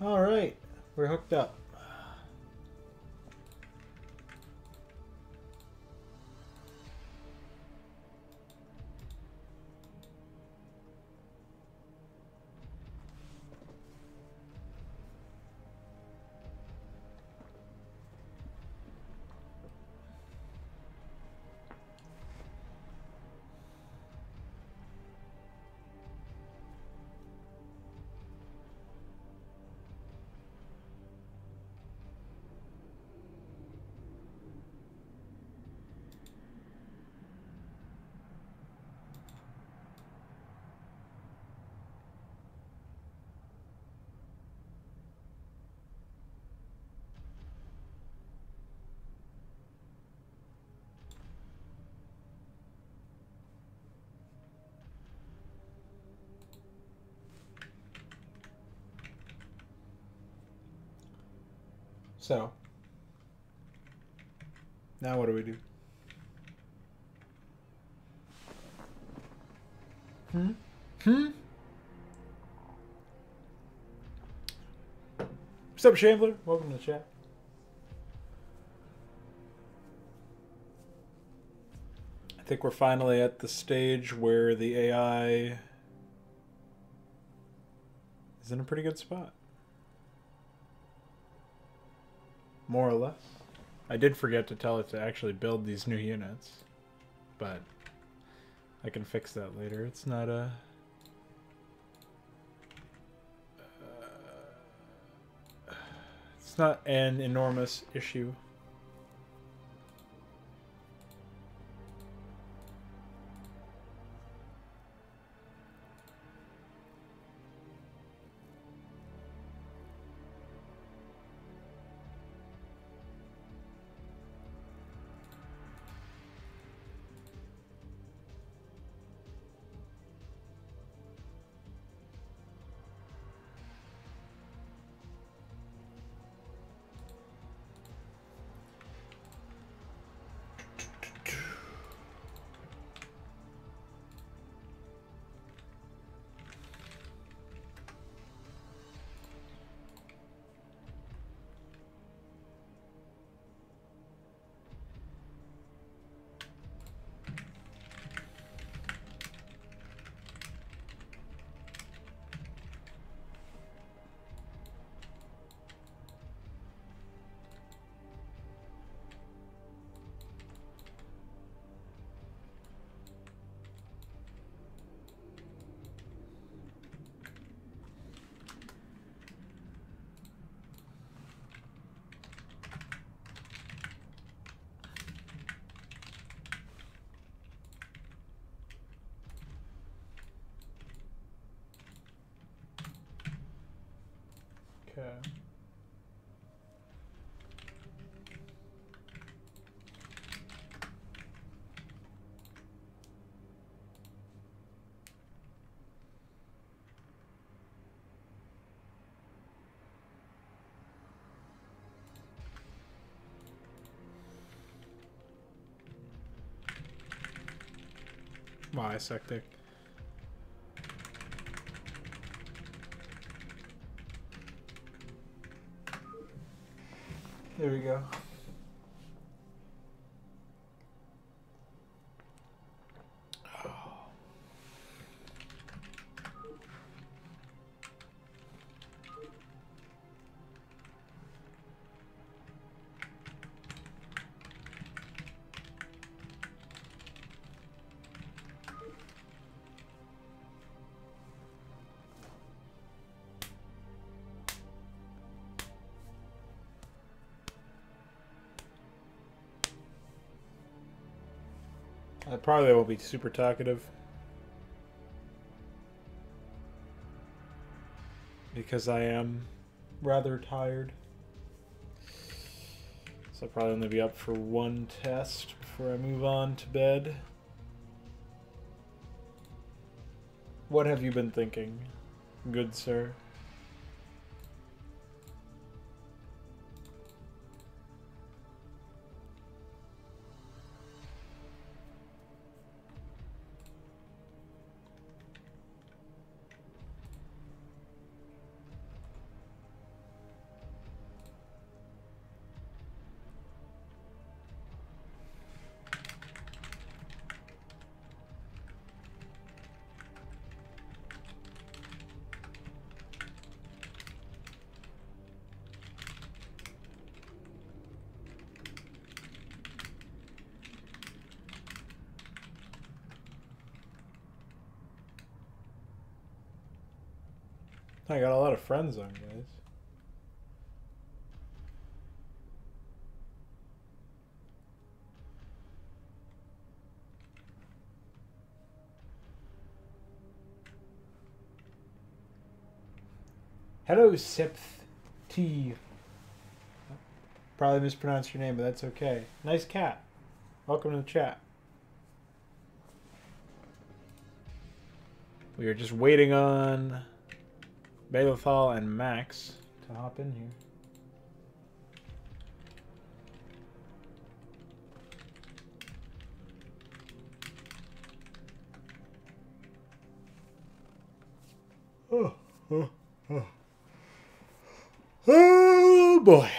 All right, we're hooked up. So, now what do we do? What's up, Chandler? Welcome to the chat. I think we're finally at the stage where the AI is in a pretty good spot. More or less. I did forget to tell it to actually build these new units, but I can fix that later. It's not a... it's not an enormous issue. Okay. Bisectic. There we go. I probably won't be super talkative because I am rather tired. So I'll probably only be up for one test before I move on to bed. What have you been thinking, good sir? I got a lot of friends on, guys. Hello, Sipth T. Probably mispronounced your name, but that's okay. Nice cat. Welcome to the chat. We are just waiting on Balethal and Max to hop in here. Oh boy.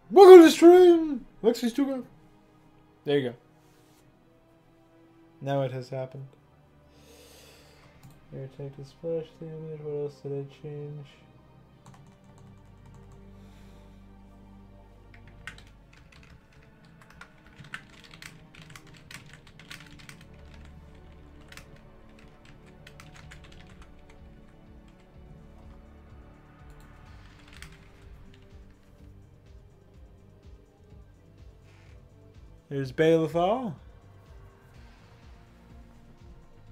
Welcome to the stream! Lexi's too good. There you go. Now it has happened. Air tech to splash damage. What else did I change? There's Balethal.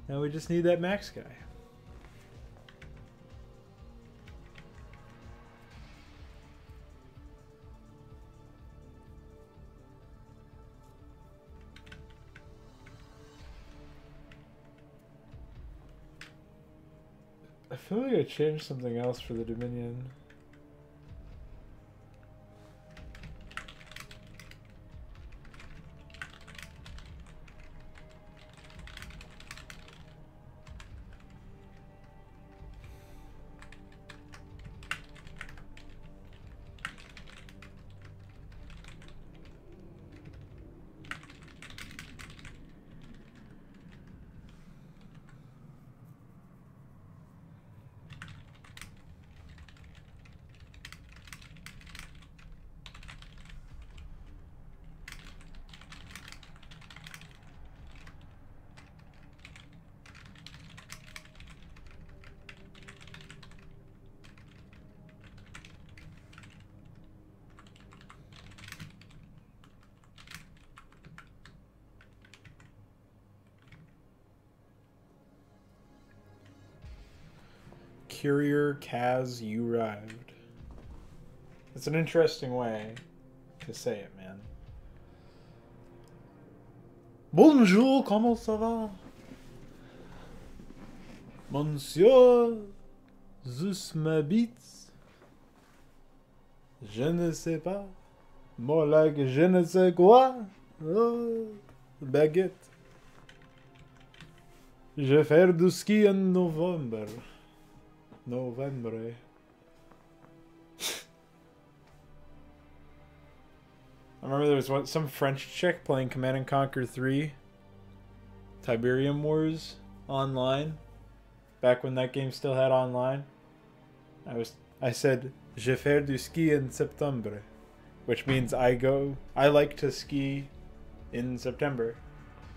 Now we just need that Max guy. I feel like I changed something else for the Dominion. Courier Kaz, you arrived. It's an interesting way to say it, man. Bonjour, comment ça va? Monsieur, zus m'habite. Je ne sais pas. More like je ne sais quoi. Oh, baguette. Je vais faire du ski en novembre. November. I remember there was some French chick playing Command and Conquer 3 Tiberium Wars online back when that game still had online. I said je vais faire du ski en septembre, which means I like to ski in September.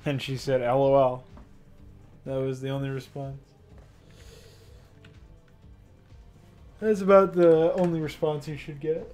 And she said LOL. That was the only response. That's about the only response you should get.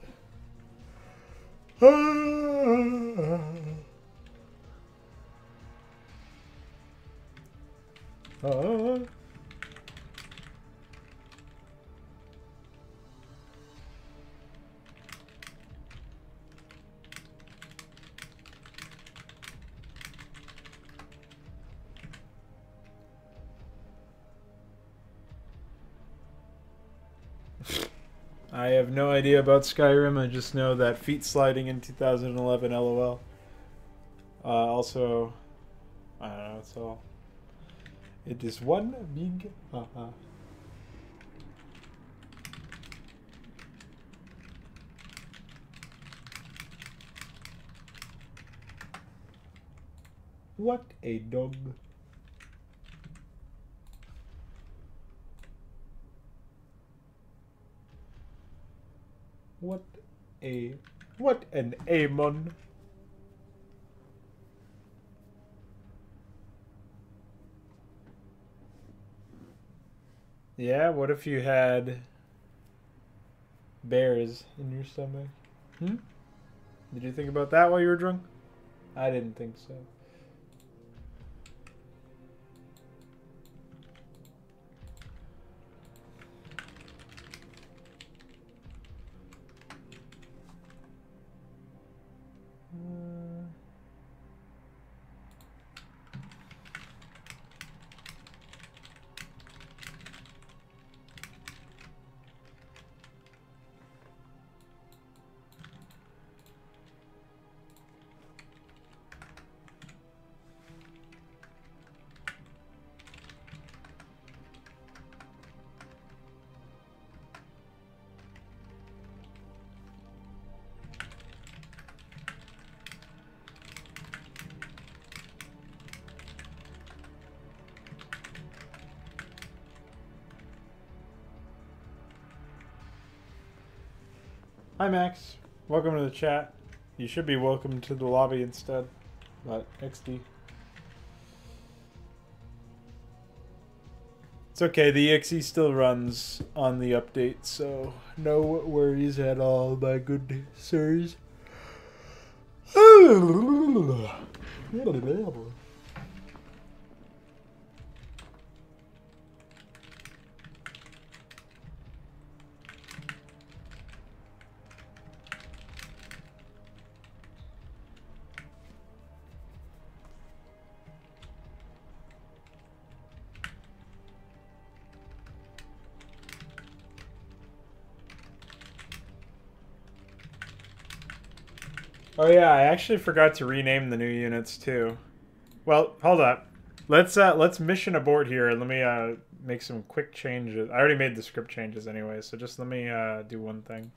I have no idea about Skyrim. I just know that feet sliding in 2011, LOL. Also, I don't know, it's all. It is one big haha. What a dog. What an Amon. Yeah, what if you had bears in your stomach? Hmm? Did you think about that while you were drunk? I didn't think so. Hi, Max. Welcome to the chat. You should be welcome to the lobby instead. But XD. It's okay, the EXE still runs on the update, so no worries at all, my good sirs. Oh yeah, I actually forgot to rename the new units too. Well, hold up. Let's mission abort here and let me make some quick changes. I already made the script changes anyway, so just let me do one thing.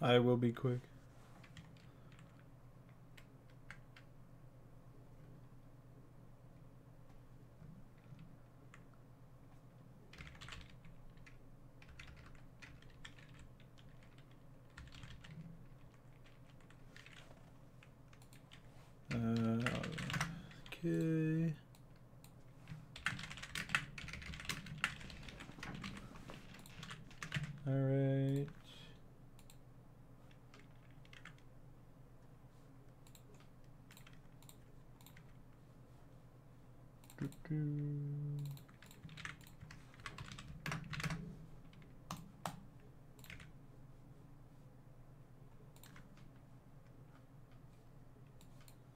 I will be quick. Okay. All right.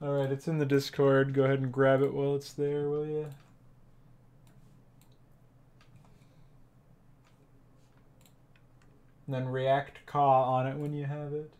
All right, it's in the Discord. Go ahead and grab it while it's there, will you? And then react caw on it when you have it.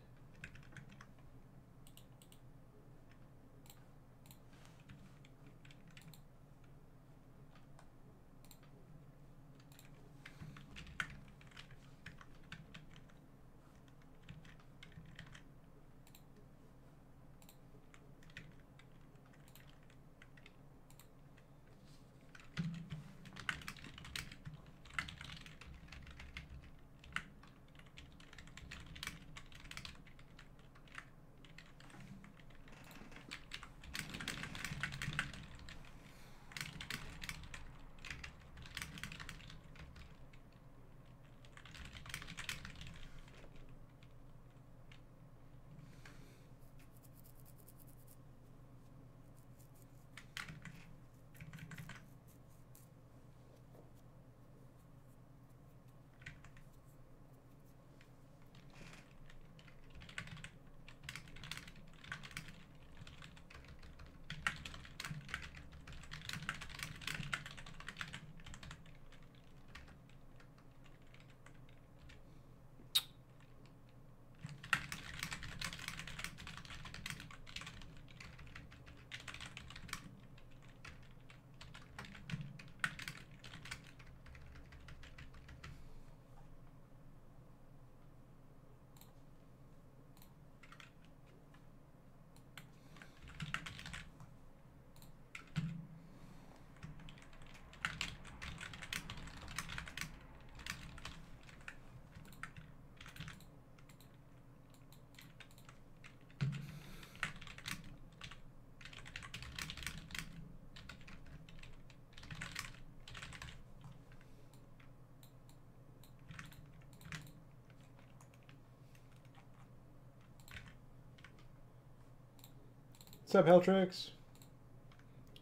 What's up, Heltrix?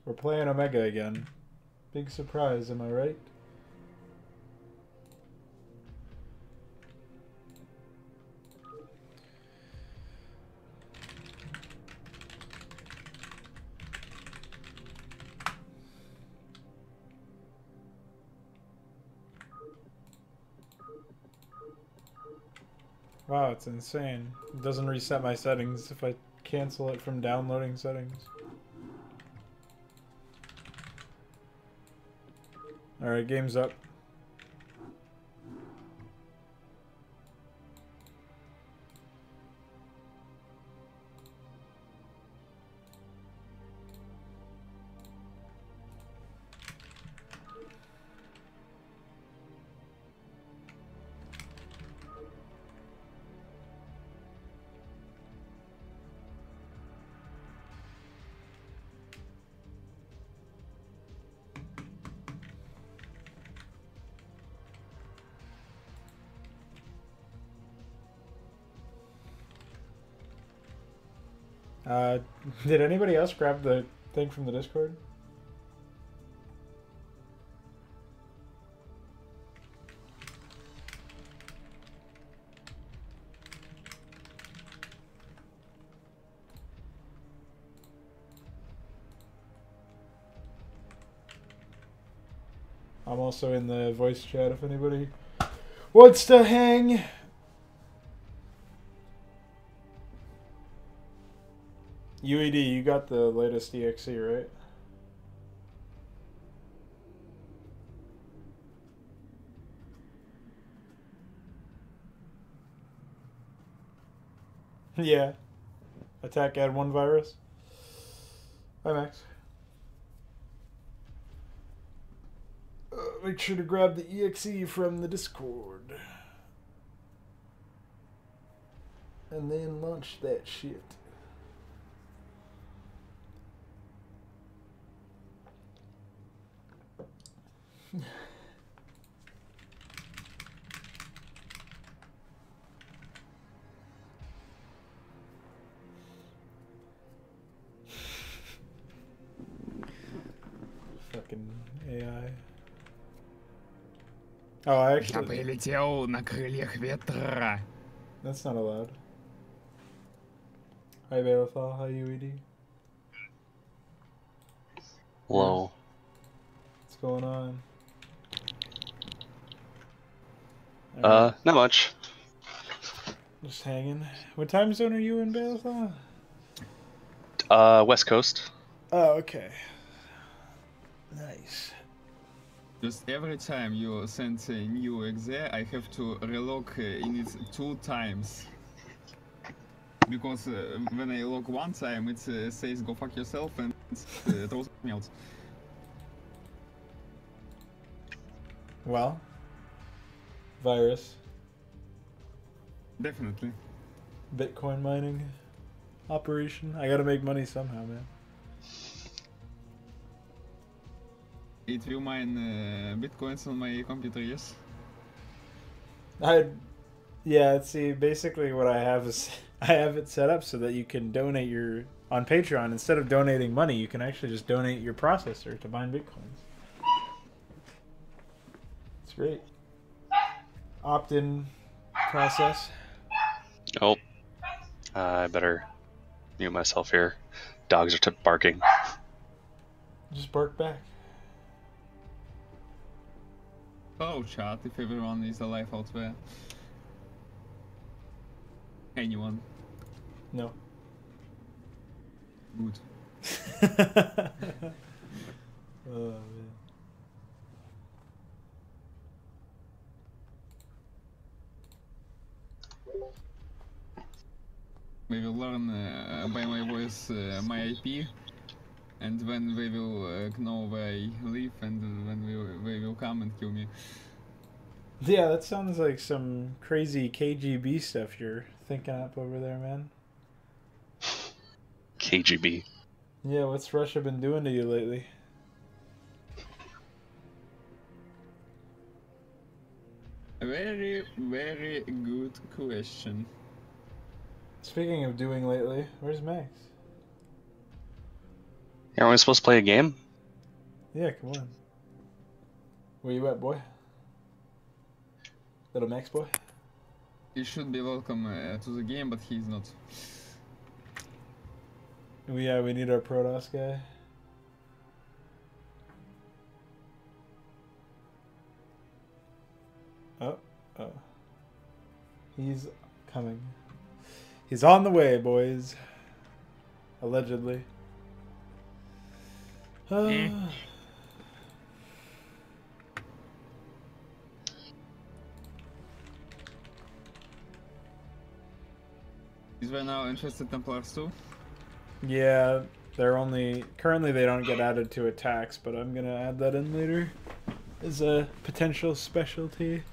We're playing Omega again. Big surprise, am I right? Wow, it's insane. It doesn't reset my settings if I cancel it from downloading settings. Alright, game's up. Did anybody else grab the thing from the Discord? I'm also in the voice chat if anybody wants to hang. UED, you got the latest EXE, right? Yeah. Attack add 1 virus. Hi, Max. Make sure to grab the EXE from the Discord. And then launch that shit. Fucking AI. Oh, I Я actually... прилетел на крыльях ветра. That's not allowed. Hi, Balethal. Hi, UED. Hello. What's going on? Not much. Just hanging. What time zone are you in, Balethal? West Coast. Oh, okay. Nice. Just every time you send a new exe, I have to relog in it 2 times. Because when I log 1 time, it says go fuck yourself and throws me out. Well, virus. Definitely. Bitcoin mining operation. I gotta make money somehow, man. It will mine bitcoins on my computer, yes? Yeah, see, basically what I have is I have it set up so that you can donate your on Patreon. Instead of donating money, you can actually just donate your processor to mine bitcoins. It's great. Opt-in process. Oh, I better mute myself here. Dogs are barking. Just bark back. Hello chat, if everyone is alive out there. Anyone. No. Good. Oh, man. We will learn by my voice my IP, and then they will know where I live, and then they will come and kill me. Yeah, that sounds like some crazy KGB stuff you're thinking up over there, man. KGB. Yeah, what's Russia been doing to you lately? Very, very good question. Speaking of doing lately, where's Max? Aren't we supposed to play a game? Yeah, come on. Where you at, boy? Little Max boy? He should be welcome to the game, but he's not. We need our Protoss guy. Oh. He's coming. He's on the way, boys. Allegedly. Is there now interested Templars too? Yeah, they're only... Currently they don't get added to attacks, but I'm gonna add that in later as a potential specialty.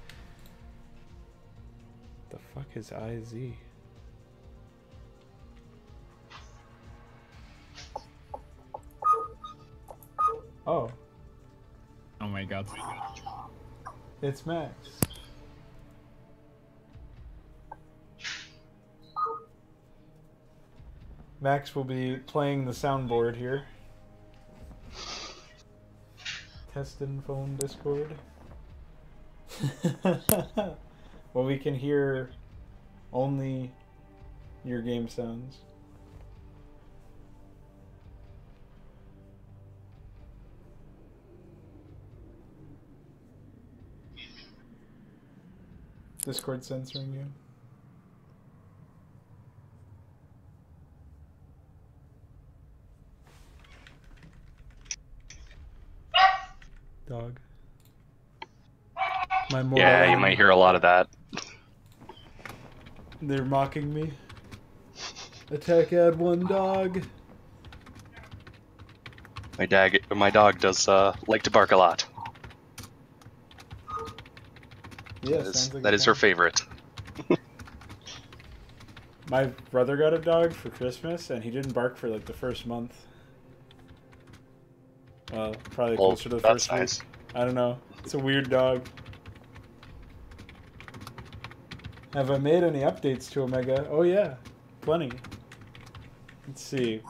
The fuck is IZ? Oh. Oh my god. It's Max. Max will be playing the soundboard here. Testing phone Discord. Well, we can hear only your game sounds. Discord censoring you. Dog. My mortal Yeah, you enemy. might hear a lot of that. They're mocking me. Attack ad one dog. My dog does like to bark a lot. Yeah, That is her favorite. My brother got a dog for Christmas, and he didn't bark for like the first month. Well, probably closer to the that's first nice. week. I don't know. It's a weird dog. Have I made any updates to Omega? Oh yeah, plenty. Let's see.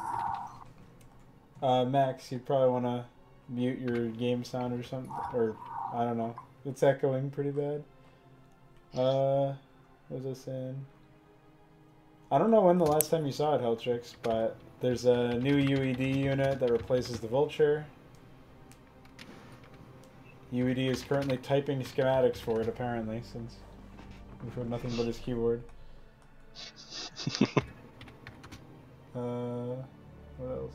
Max, you probably want to mute your game sound or something, or I don't know. It's echoing pretty bad. What was I saying? I don't know when the last time you saw it, Heltrix, but there's a new UED unit that replaces the Vulture. UED is currently typing schematics for it, apparently, since we've heard nothing but his keyboard. What else?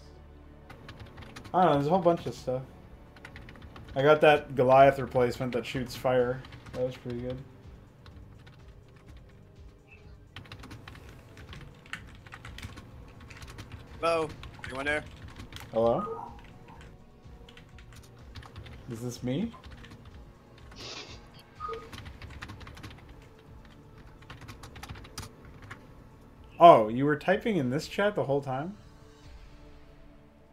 I don't know, there's a whole bunch of stuff. I got that Goliath replacement that shoots fire. That was pretty good. Hello? Anyone there? Hello? Is this me? Oh, you were typing in this chat the whole time?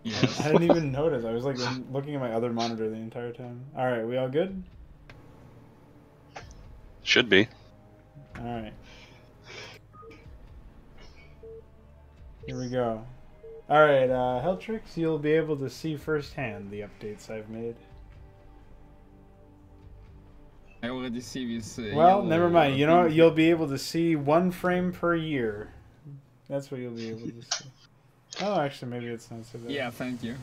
Yes. I didn't even notice. I was like looking at my other monitor the entire time. Alright, we all good? Should be. Alright. Here we go. Alright, Heltrix, you'll be able to see firsthand the updates I've made. I already see this. Well, never mind. You know what? You'll be able to see 1 frame per year. That's what you'll be able to see. Oh, actually, maybe it's not so bad. Yeah, thank you.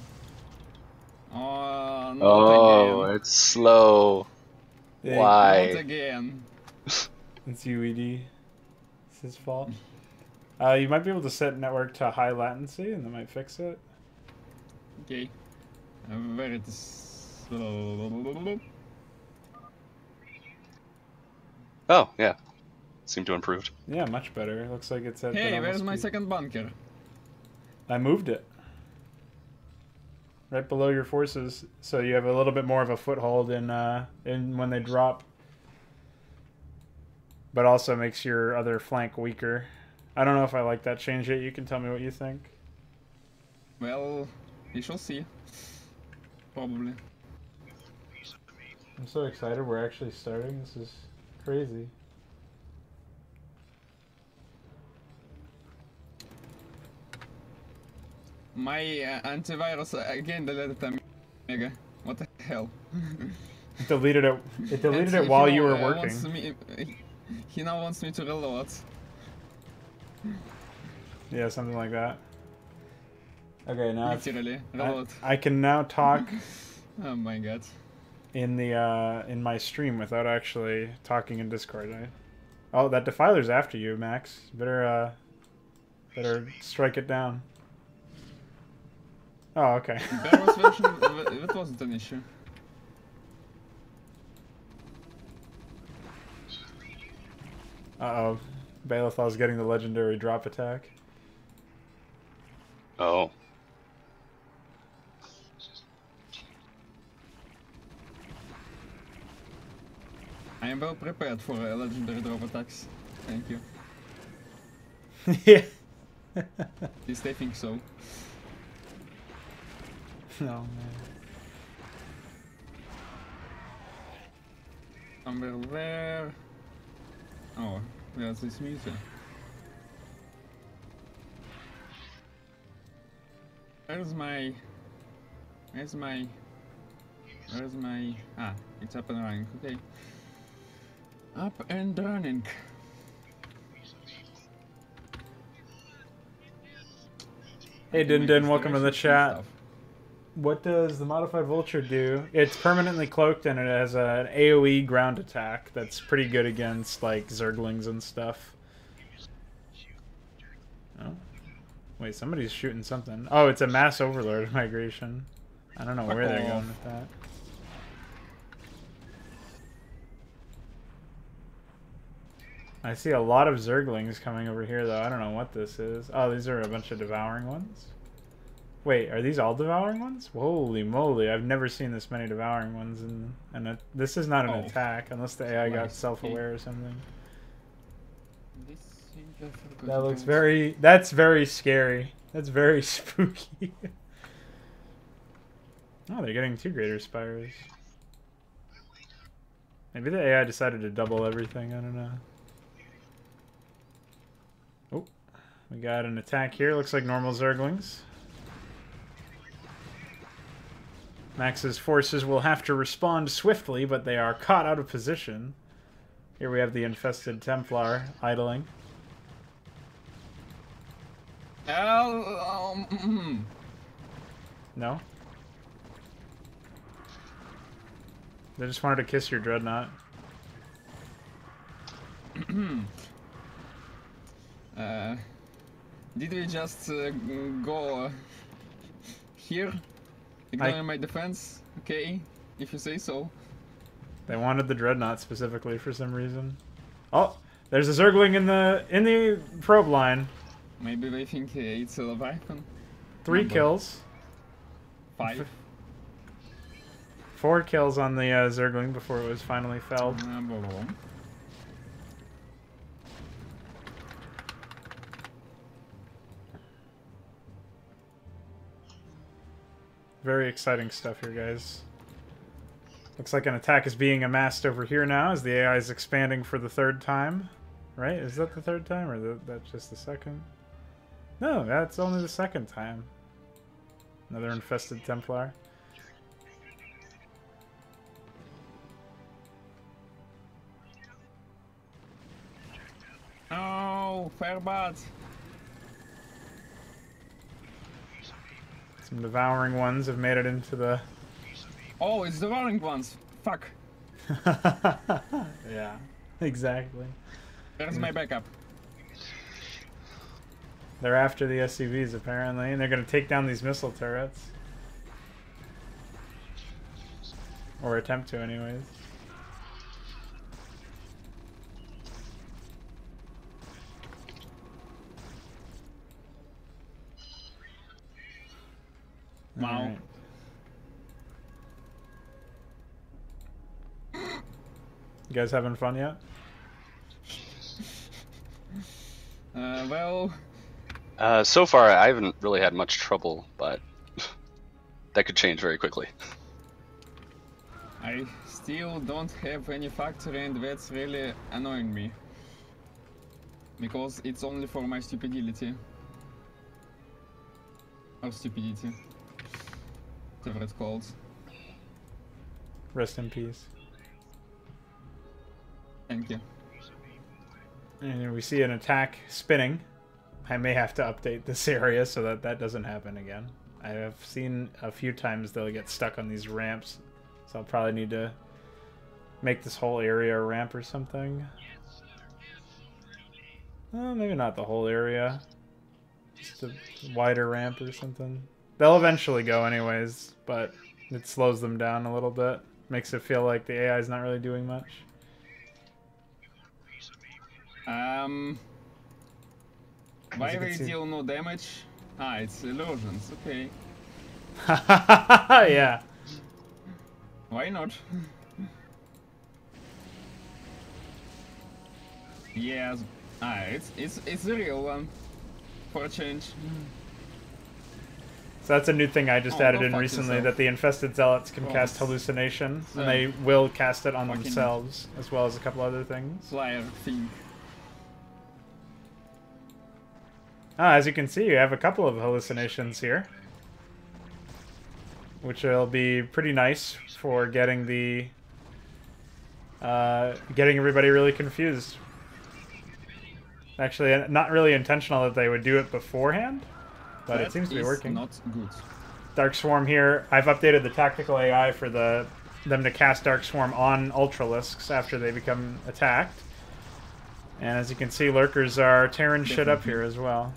Oh, not Oh, again. it's slow. Yeah, Why? Not again. It's UED. It's his fault. You might be able to set network to high latency, and that might fix it. Okay. Where it is. Oh, yeah. Seemed to improve. Yeah, much better. Looks like it's at the Hey, normal where's my speed. second bunker? I moved it. Right below your forces, so you have a little bit more of a foothold in when they drop. But also makes your other flank weaker. I don't know if I like that change yet. You can tell me what you think. Well, we shall see. Probably. I'm so excited we're actually starting. This is crazy. My antivirus again deleted the mega. What the hell? It deleted it. It deleted And it while he you now, were wants working. me, he now wants me to reload. Yeah, something like that. Okay, now Literally, reload. I can now talk Oh my god. in the in my stream without actually talking in Discord. Right? Oh, that defiler's after you, Max. Better strike it down. Oh, okay. Barrel's version, that wasn't an issue. Uh-oh. Balathal's getting the legendary drop attack. Oh. I am well prepared for legendary drop attacks. Thank you. Yeah. At least I think so. Oh, man. Somewhere there. Oh, there's this music. Where's my... Ah, it's up and running, okay. Up and running. Hey, Din Din, welcome to the chat. Stuff. What does the modified vulture do? It's permanently cloaked and it has an AoE ground attack that's pretty good against like zerglings and stuff. Oh. Wait, somebody's shooting something. Oh, it's a mass overlord migration. I don't know where they're going with that. I see a lot of zerglings coming over here though. I don't know what this is. Oh, these are a bunch of devouring ones. Wait, are these all devouring ones? Holy moly, I've never seen this many devouring ones, and this is not an attack, unless the AI got self-aware or something. That looks very... That's very scary. That's very spooky. Oh, they're getting 2 greater spires. Maybe the AI decided to double everything, I don't know. Oh, we got an attack here, looks like normal zerglings. Max's forces will have to respond swiftly, but they are caught out of position. Here we have the infested Templar idling. No? They just wanted to kiss your dreadnought. Did we just go here? Ignoring my defense? Okay, if you say so. They wanted the dreadnought specifically for some reason. Oh, there's a zergling in the probe line. Maybe they think it's a Leviathan. 3 kills. 5. 4 kills on the zergling before it was finally felled. Very exciting stuff here, guys. Looks like an attack is being amassed over here now as the AI is expanding for the 3rd time. Right? Is that the 3rd time, or that's just the 2nd? No, that's only the 2nd time. Another infested Templar. Oh, Fairbot! Some devouring ones have made it into the... Oh, it's devouring ones! Fuck! Yeah, exactly. There's my backup. They're after the SCVs apparently, and they're going to take down these missile turrets. Or attempt to anyways. Wow. Right. You guys having fun yet? Well... So far, I haven't really had much trouble, but that could change very quickly. I still don't have any factory, and that's really annoying me. Because it's only for my stupidity. Or stupidity. Whatever it's called. Rest in peace. Thank you. And we see an attack spinning. I may have to update this area so that that doesn't happen again. I have seen a few times they'll get stuck on these ramps, so I'll probably need to make this whole area a ramp or something. Well, maybe not the whole area. Just a wider ramp or something. They'll eventually go anyways, but it slows them down a little bit. Makes it feel like the AI is not really doing much. Why they deal no damage? Ah, it's illusions, okay. Yeah. Why not? Yes. Ah, it's a real one. For a change. So that's a new thing I just added go in fuck recently, yourself. that the infested zealots can cast hallucination, and they will cast it on fucking themselves, as well as a couple other things. Flyer thing. As you can see, you have a couple of hallucinations here, which will be pretty nice for getting the getting everybody really confused. Actually, not really intentional that they would do it beforehand, but it seems to be working. Not good. Dark Swarm here. I've updated the tactical AI for them to cast Dark Swarm on Ultralisks after they become attacked. And as you can see, lurkers are tearing shit up here as well.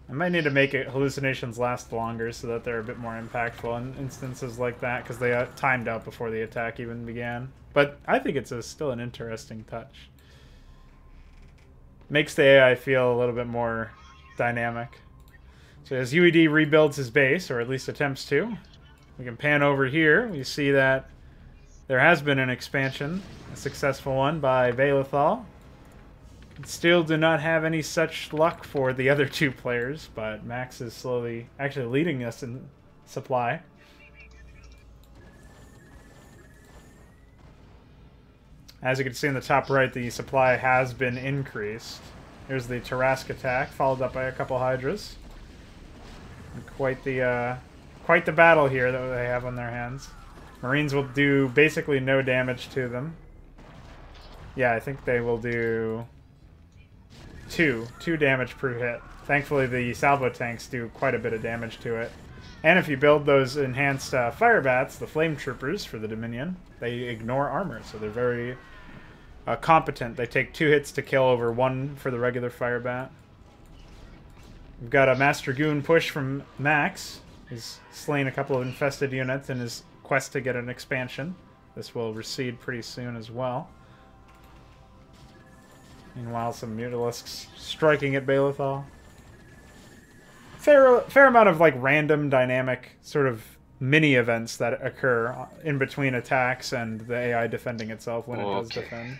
I might need to make hallucinations last longer so that they're a bit more impactful in instances like that, because they timed out before the attack even began. But I think it's still an interesting touch. Makes the AI feel a little bit more dynamic. So as UED rebuilds his base, or at least attempts to, we can pan over here. We see that there has been an expansion, a successful one by Baelithal. Still do not have any such luck for the other two players, but Max is slowly actually leading us in supply. As you can see in the top right, the supply has been increased. Here's the Tarask attack, followed up by a couple Hydras. And quite the battle here that they have on their hands. Marines will do basically no damage to them. Yeah, I think they will do two damage per hit. Thankfully, the salvo tanks do quite a bit of damage to it. And if you build those enhanced fire bats, the flame troopers for the Dominion, they ignore armor, so they're very competent. They take 2 hits to kill over 1 for the regular fire bat. We've got a Mass Dragoon push from Max. He's slain a couple of infested units in his quest to get an expansion. This will recede pretty soon as well. Meanwhile, some Mutalisks striking at Baelithal. Fair amount of like random dynamic sort of mini events that occur in between attacks and the AI defending itself when it does defend.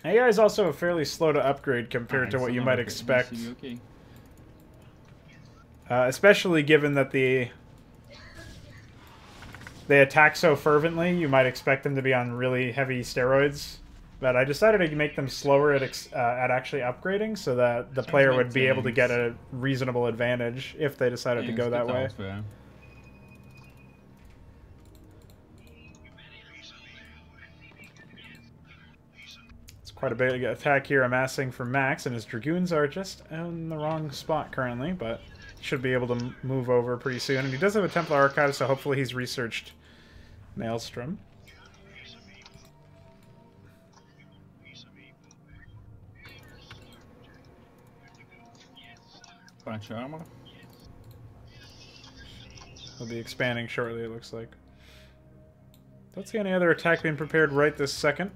AI is also fairly slow to upgrade compared to what you might expect. Especially given that they attack so fervently, you might expect them to be on really heavy steroids. But I decided to make them slower at actually upgrading, so that the player would be able to get a reasonable advantage if they decided to go that way. It's quite a big attack here amassing for Max, and his Dragoons are just in the wrong spot currently, but should be able to move over pretty soon. And he does have a Templar Archive, so hopefully he's researched Maelstrom. Bunch of armor. He'll be expanding shortly, it looks like. Don't see any other attack being prepared right this second.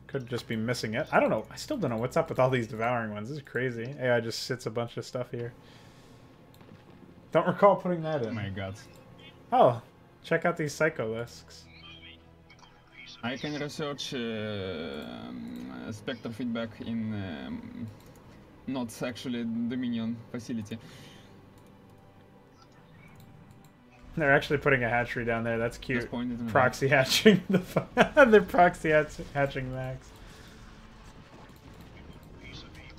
Could just be missing it. I don't know. I still don't know what's up with all these devouring ones. This is crazy. AI just sits a bunch of stuff here. Don't recall putting that in. Oh my god. Oh, check out these Psycholisks. I can research Spectre feedback in not actually Dominion facility. They're actually putting a hatchery down there. That's cute. Proxy hatching the they're proxy hatching Max.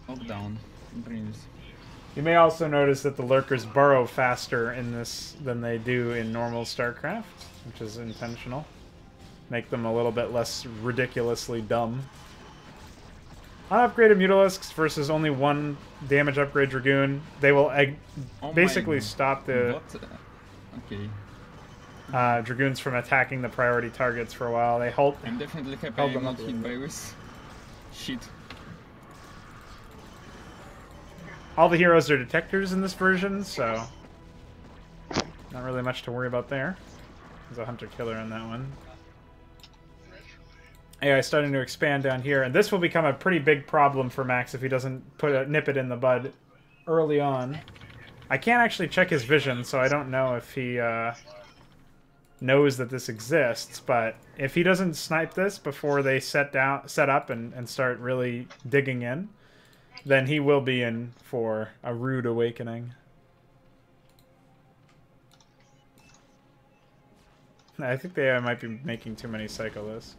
Lockdown. Dreams. You may also notice that the lurkers burrow faster in this than they do in normal StarCraft, which is intentional. Make them a little bit less ridiculously dumb. Unupgraded Mutalisks versus only one damage upgrade Dragoon. They will basically stop the Dragoons from attacking the priority targets for a while. They hold. I'm definitely happy I'm not hit by this shit. All the heroes are detectors in this version, so not really much to worry about there. There's a hunter-killer in that one. AI starting to expand down here, and this will become a pretty big problem for Max if he doesn't nip it in the bud early on. I can't actually check his vision, so I don't know if he knows that this exists, but if he doesn't snipe this before they set up and start really digging in, then he will be in for a rude awakening. I think they might be making too many Psycholisks.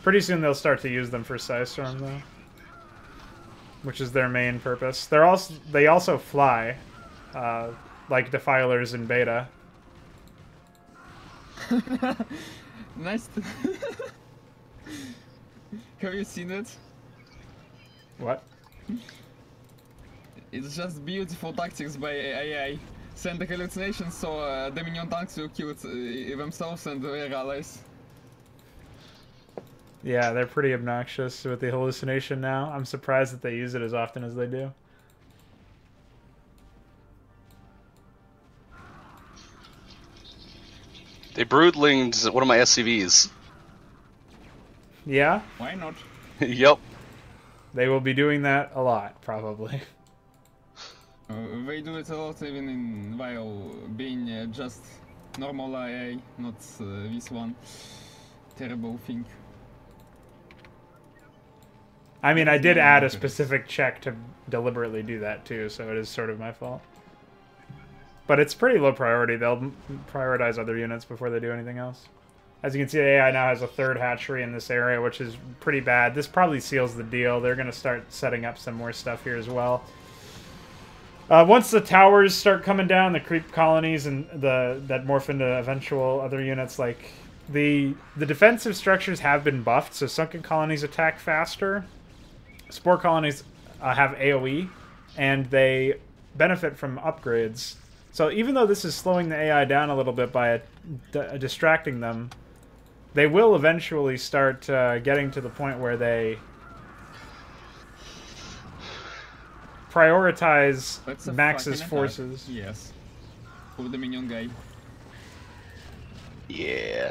Pretty soon they'll start to use them for Psystorm, though, which is their main purpose. They also fly, like Defilers in beta. Nice. Have you seen it? What? It's just beautiful tactics by AI. Send the hallucinations so the minion tanks will kill themselves and their allies. Yeah, they're pretty obnoxious with the hallucination now. I'm surprised that they use it as often as they do. They broodlinged one of my SCVs. Yeah? Why not? Yep. They will be doing that a lot, probably. They do it a lot even while being just normal AI, not this one terrible thing. I mean, I did add a specific check to deliberately do that too, so it is sort of my fault. But it's pretty low priority. They'll prioritize other units before they do anything else. As you can see, the AI now has a third hatchery in this area, which is pretty bad. This probably seals the deal. They're going to start setting up some more stuff here as well. Once the towers start coming down, the creep colonies and that morph into eventual other units, like the defensive structures have been buffed, so sunken colonies attack faster. Spore colonies have AoE, and they benefit from upgrades. So even though this is slowing the AI down a little bit by distracting them, they will eventually start getting to the point where they prioritize Max's forces. Yes. For the minion guy. Yeah.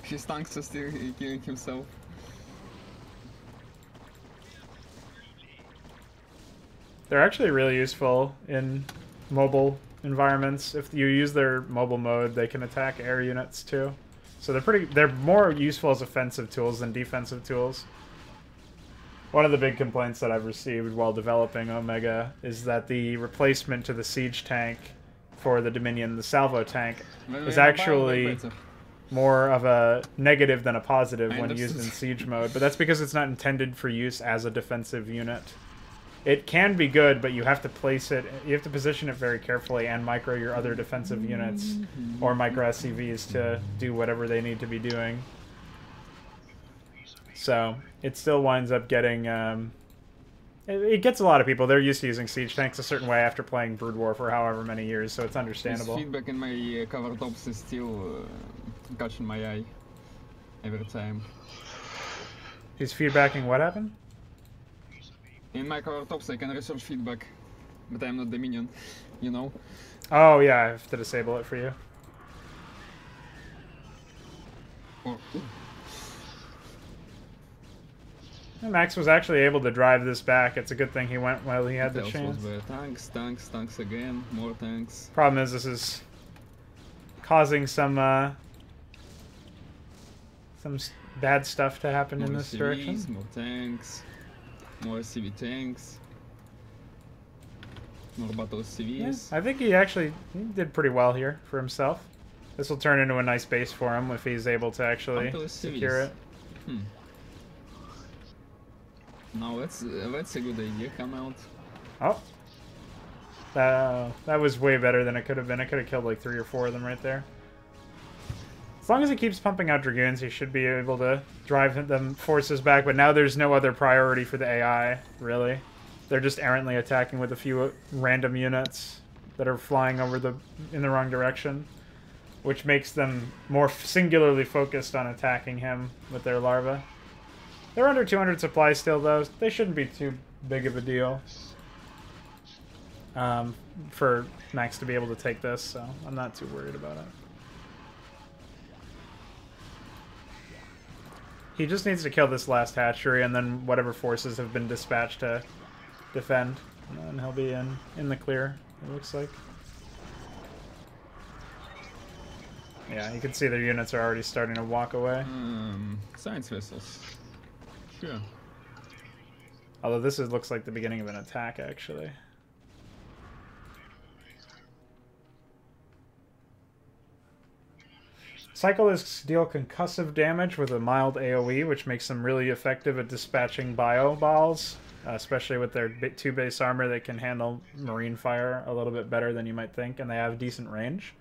His tanks are still killing himself. They're actually really useful in mobile environments. If you use their mobile mode, they can attack air units too. So they're more useful as offensive tools than defensive tools. One of the big complaints that I've received while developing Omega is that the replacement to the siege tank for the Dominion, the salvo tank, is actually more of a negative than a positive when used in siege mode. But that's because it's not intended for use as a defensive unit. It can be good, but you have to place it, you have to position it very carefully and micro your other defensive units or micro SCVs to do whatever they need to be doing. So it still winds up getting, it gets a lot of people. They're used to using siege tanks a certain way after playing Brood War for however many years, so it's understandable. His feedback in my cover tops is still catching my eye every time. He's feedbacking what happened? In my cover tops I can research feedback, but I'm not the minion, you know? Oh yeah, I have to disable it for you. Oh. Max was actually able to drive this back. It's a good thing he went while he had the chance. Tanks again, more tanks. Problem is, this is causing some bad stuff to happen in this direction. More tanks, more CV tanks, more battle CVs. Yeah, I think he did pretty well here for himself. This will turn into a nice base for him if he's able to actually secure it. Now that's a good idea. Come out. Oh. That was way better than it could have been. I could have killed like 3 or 4 of them right there. As long as he keeps pumping out Dragoons, he should be able to drive them forces back, but now there's no other priority for the AI, really. They're just errantly attacking with a few random units that are flying over in the wrong direction, which makes them more singularly focused on attacking him with their larvae. They're under 200 supply still, though. They shouldn't be too big of a deal for Max to be able to take this, so I'm not too worried about it. He just needs to kill this last hatchery, and then whatever forces have been dispatched to defend. And he'll be in the clear, it looks like. Yeah, you can see their units are already starting to walk away. Science vessels. Sure. Although this looks like the beginning of an attack, actually. Cyclists deal concussive damage with a mild AoE, which makes them really effective at dispatching bio balls, especially with their 2 base armor. They can handle marine fire a little bit better than you might think, and they have decent range.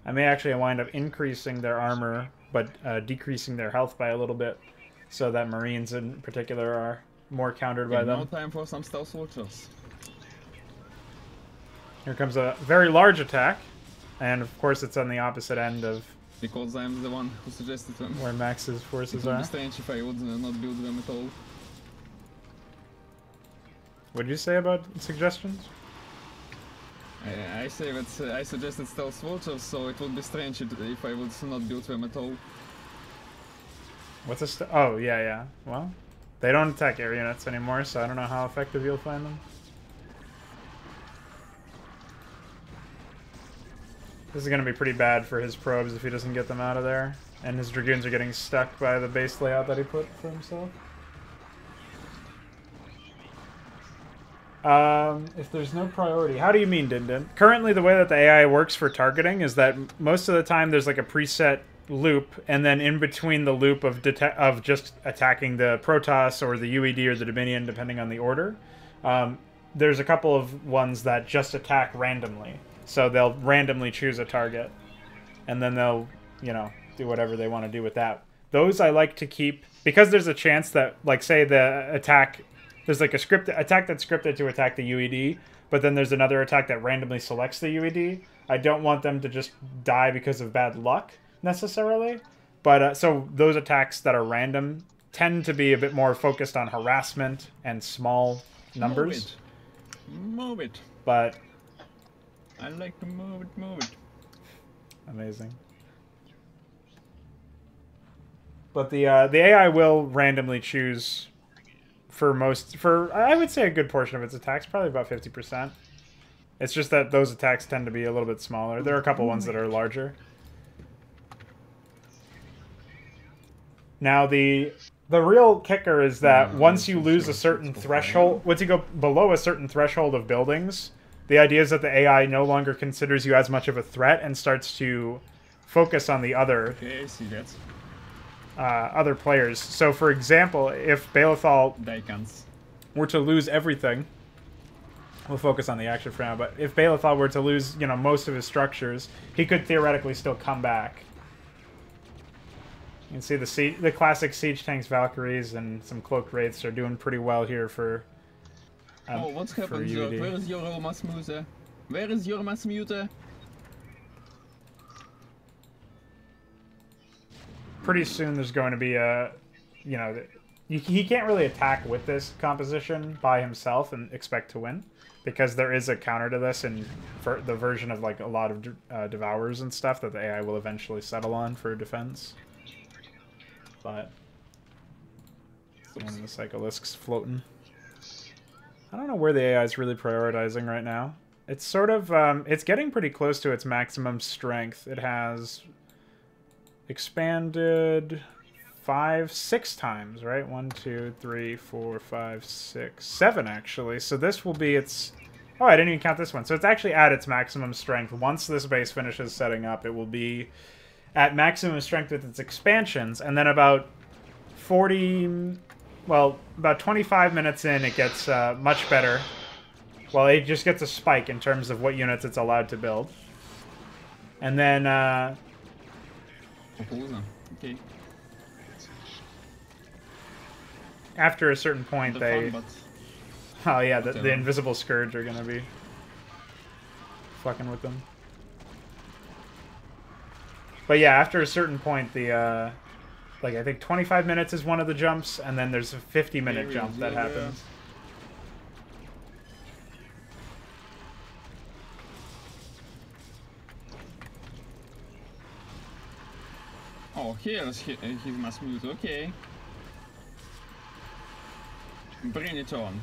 I may actually wind up increasing their armor, but decreasing their health by a little bit, so that marines in particular are more countered by them. No time for some stealth soldiers. Here comes a very large attack, and of course it's on the opposite end of Because I'm the one who suggested them. where Max's forces It would are. be strange if I would not build them at all. What'd you say about suggestions? I say that I suggested stealth soldiers, so it would be strange if I would not build them at all. What's a oh, yeah. Well, they don't attack air units anymore, so I don't know how effective you'll find them. This is going to be pretty bad for his probes if he doesn't get them out of there. And his Dragoons are getting stuck by the base layout that he put for himself. If there's no priority... How do you mean, Dindin? Currently, the way that the AI works for targeting is that most of the time there's like a preset loop, and then in between the loop of just attacking the Protoss or the UED or the Dominion, depending on the order, there's a couple of ones that just attack randomly. So they'll randomly choose a target, and then they'll, you know, do whatever they want to do with that. Those I like to keep, because there's a chance that, like, say the attack, there's like a attack that's scripted to attack the UED, but then there's another attack that randomly selects the UED. I don't want them to just die because of bad luck, necessarily. But, so those attacks that are random tend to be a bit more focused on harassment and small numbers. Move it. But... I like to move it. Amazing. But the AI will randomly choose for I would say a good portion of its attacks, probably about 50%. It's just that those attacks tend to be a little bit smaller. There are a couple ones that are larger. Now the real kicker is that once you lose a certain threshold, once you go below a certain threshold of buildings, the idea is that the AI no longer considers you as much of a threat and starts to focus on the other other players. So, for example, if Balethal were to lose everything, we'll focus on the action for now, but if Balethal were to lose, you know, most of his structures, he could theoretically still come back. You can see the classic Siege Tanks Valkyries and some Cloaked Wraiths are doing pretty well here for... oh, what's happened, Jörg? Where is your Masmute? Where is your Masmute? Pretty soon there's going to be a, you know, he can't really attack with this composition by himself and expect to win, because there is a counter to this in the version of like a lot of Devourers and stuff that the AI will eventually settle on for defense. But one of the Cyclisks floating. I don't know where the AI is really prioritizing right now. It's sort of, it's getting pretty close to its maximum strength. It has expanded 6 times, right? 1, 2, 3, 4, 5, 6, 7 actually. So this will be its Oh, I didn't even count this one. So it's actually at its maximum strength. Once this base finishes setting up, it will be at maximum strength with its expansions. And then about 25 minutes in, it gets much better. Well, it just gets a spike in terms of what units it's allowed to build. And then... Okay. after a certain point, they... Fun, oh yeah, the Invisible Scourge are gonna be fucking with them. But yeah, after a certain point, the like I think 25 minutes is one of the jumps, and then there's a 50-minute jump that happens. Oh, here's his mass mute. Okay. Bring it on.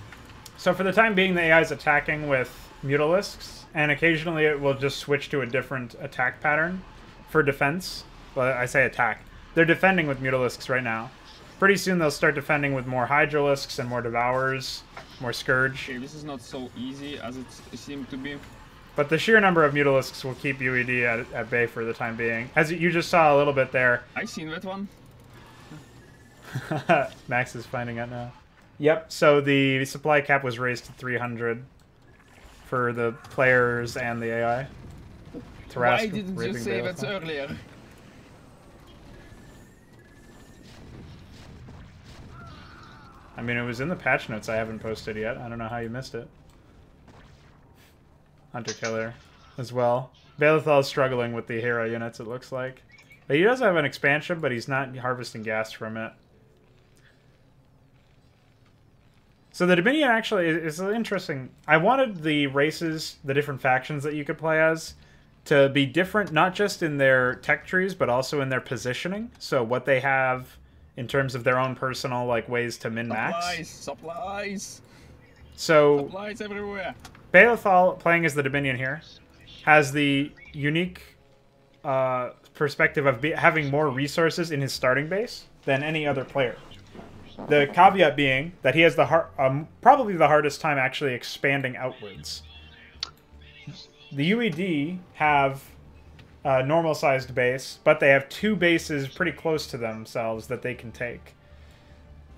So for the time being, the AI is attacking with Mutalisks, and occasionally it will just switch to a different attack pattern for defense. Well, I say attack. They're defending with Mutalisks right now. Pretty soon they'll start defending with more Hydralisks and more Devourers, more Scourge. Okay, this is not so easy as it seemed to be. But the sheer number of Mutalisks will keep UED at bay for the time being. As you just saw a little bit there. I seen that one. Max is finding out now. Yep, so the supply cap was raised to 300 for the players and the AI. Why didn't you say that earlier? I mean, it was in the patch notes I haven't posted yet. I don't know how you missed it. Hunter Killer as well. Balethal is struggling with the hero units, it looks like. But he does have an expansion, but he's not harvesting gas from it. So the Dominion actually is interesting. I wanted the races, the different factions that you could play as, to be different, not just in their tech trees, but also in their positioning. So what they have in terms of their own personal like ways to min-max. Supplies! So supplies everywhere! Balethal, playing as the Dominion here, has the unique perspective of having more resources in his starting base than any other player. The caveat being that he has the probably the hardest time actually expanding outwards. The UED have a normal-sized base, but they have two bases pretty close to themselves that they can take.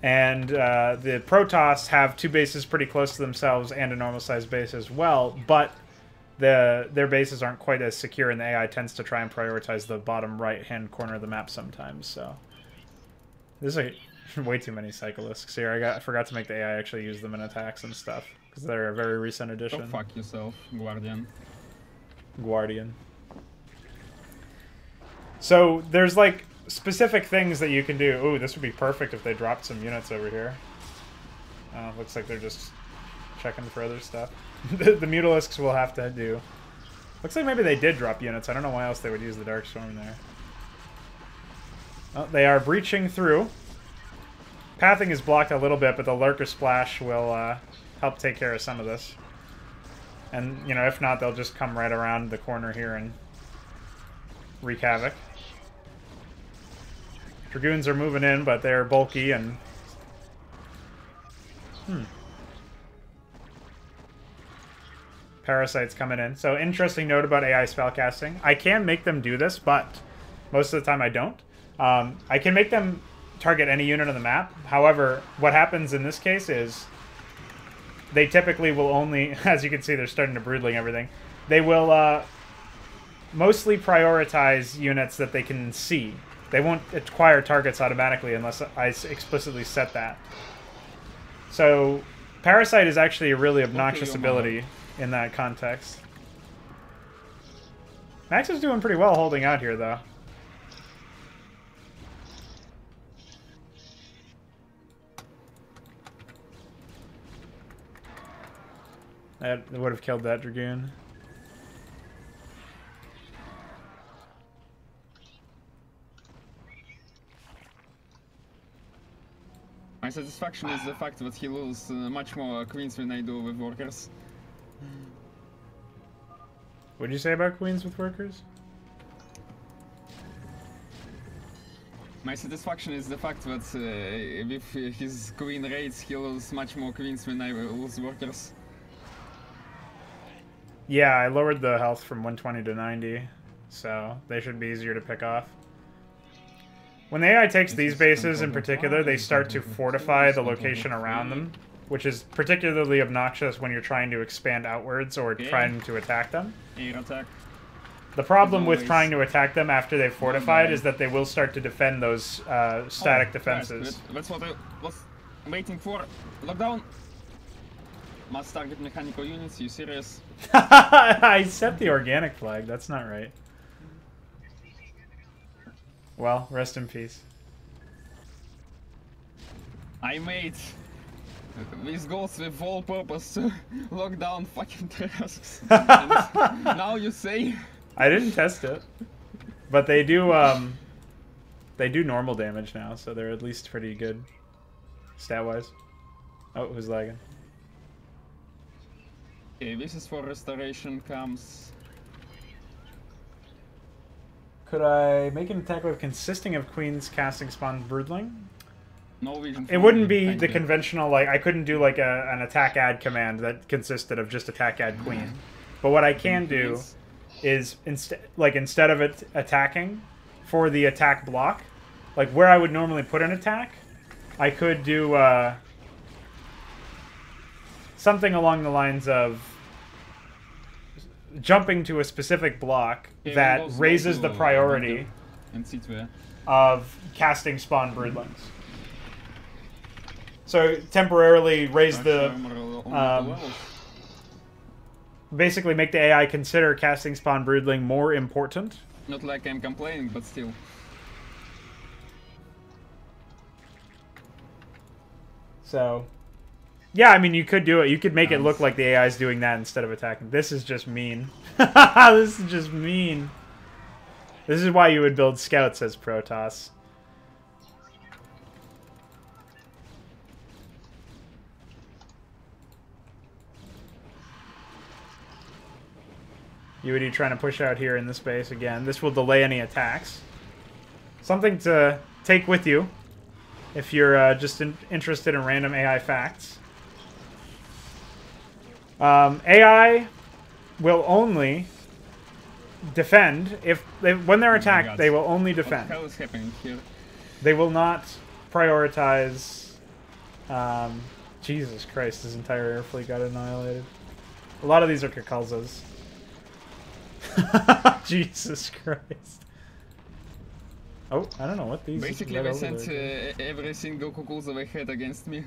And the Protoss have two bases pretty close to themselves and a normal-sized base as well, but their bases aren't quite as secure, and the AI tends to try and prioritize the bottom right-hand corner of the map sometimes. So there's way too many Cyclisks here. I forgot to make the AI actually use them in attacks and stuff, because they're a very recent addition. Go fuck yourself, Guardian. So there's like specific things that you can do. Ooh, this would be perfect if they dropped some units over here. Looks like they're just checking for other stuff. The Mutalisks will have to do. Looks like maybe they did drop units. I don't know why else they would use the Darkstorm there. Oh, they are breaching through. Pathing is blocked a little bit, but the Lurker Splash will help take care of some of this. And, you know, if not, they'll just come right around the corner here and wreak havoc. Dragoons are moving in, but they're bulky and... Parasites coming in. So, interesting note about AI spellcasting. I can make them do this, but most of the time I don't. I can make them target any unit on the map. However, what happens in this case is they typically will only, as you can see, they're starting to broodling everything. They will mostly prioritize units that they can see. They won't acquire targets automatically unless I explicitly set that. So, Parasite is actually a really obnoxious ability in that context. Max is doing pretty well holding out here, though. That would have killed that Dragoon. My satisfaction is the fact that he loses much more queens than I do with workers. What did you say about queens with workers? My satisfaction is the fact that with his queen raids he loses much more queens than I lose workers. Yeah, I lowered the health from 120 to 90, so they should be easier to pick off. When the AI takes these bases in particular, they start to fortify the location around them, which is particularly obnoxious when you're trying to expand outwards or trying to attack them. Air attack. The problem with trying to attack them after they've fortified is that they will start to defend those static defenses. That's what I was waiting for. Lockdown. Must target mechanical units, you serious? I set the organic flag, that's not right. Well, rest in peace. I made these goals with all purpose to lock down fucking tasks. And now you say... I didn't test it. But they do normal damage now, so they're at least pretty good stat-wise. Oh, who's lagging? Okay, this is for restoration comes... Could I make an attack with consisting of queens, casting, spawn, broodling? No vision. It wouldn't be the conventional, like, I couldn't do like an attack add command that consisted of just attack add queen. But what I can do is, instead of it attacking for the attack block, like where I would normally put an attack, I could do something along the lines of jumping to a specific block that raises the priority of casting spawn broodlings. So temporarily raise the basically make the AI consider casting spawn broodling more important. Not like I'm complaining, but still. So yeah, I mean, you could do it. You could make it look like the AI is doing that instead of attacking. This is just mean. This is just mean. This is why you would build scouts, says Protoss. You would be trying to push out here in this base again. This will delay any attacks. Something to take with you if you're just interested in random AI facts. AI will only defend if when they're attacked. They will only defend. What the hell is happening here? They will not prioritize. Jesus Christ! His entire air fleet got annihilated. A lot of these are Kakalzas. Jesus Christ! Oh, I don't know what these. Basically, they sent every single Kukulza they had against me.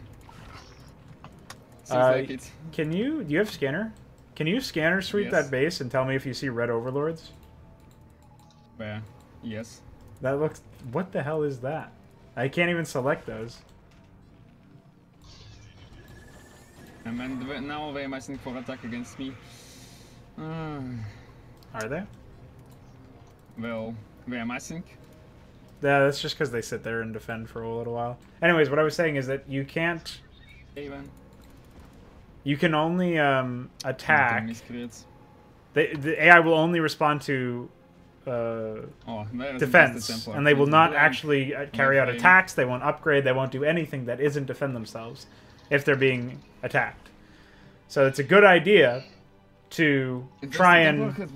Like it. Can you? Do you have scanner? Can you scanner sweep that base and tell me if you see red overlords? Where? Yes. That looks. What the hell is that? I can't even select those. And now they're messing for attack against me. Are they? Well, they're messing. Yeah, that's just because they sit there and defend for a little while. Anyways, what I was saying is that you can't. Even. You can only attack. The AI will only respond to defense, and they will not actually carry out attacks. They won't upgrade. They won't do anything that isn't defend themselves if they're being attacked. So it's a good idea to try and do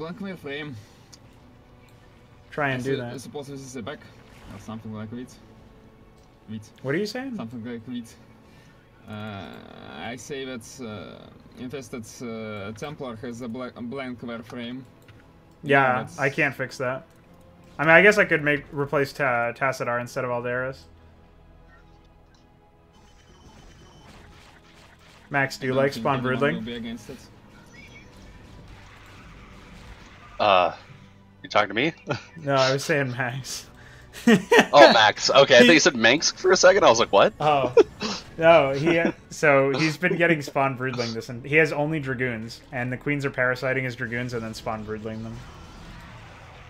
that. I suppose this is a back or something like that. What are you saying? Something like that. I say that infested Templar has a blank wireframe. Yeah, I can't fix that. I mean, I guess I could replace Tassadar instead of Aldaris. Max, do you like spawn broodling? You talking to me? No, I was saying Max. Oh, Max. Okay, I thought you said Manx for a second. I was like, what? Oh. No, so he's been getting spawn broodling this, and he has only dragoons, and the queens are parasiting his dragoons and then spawn broodling them.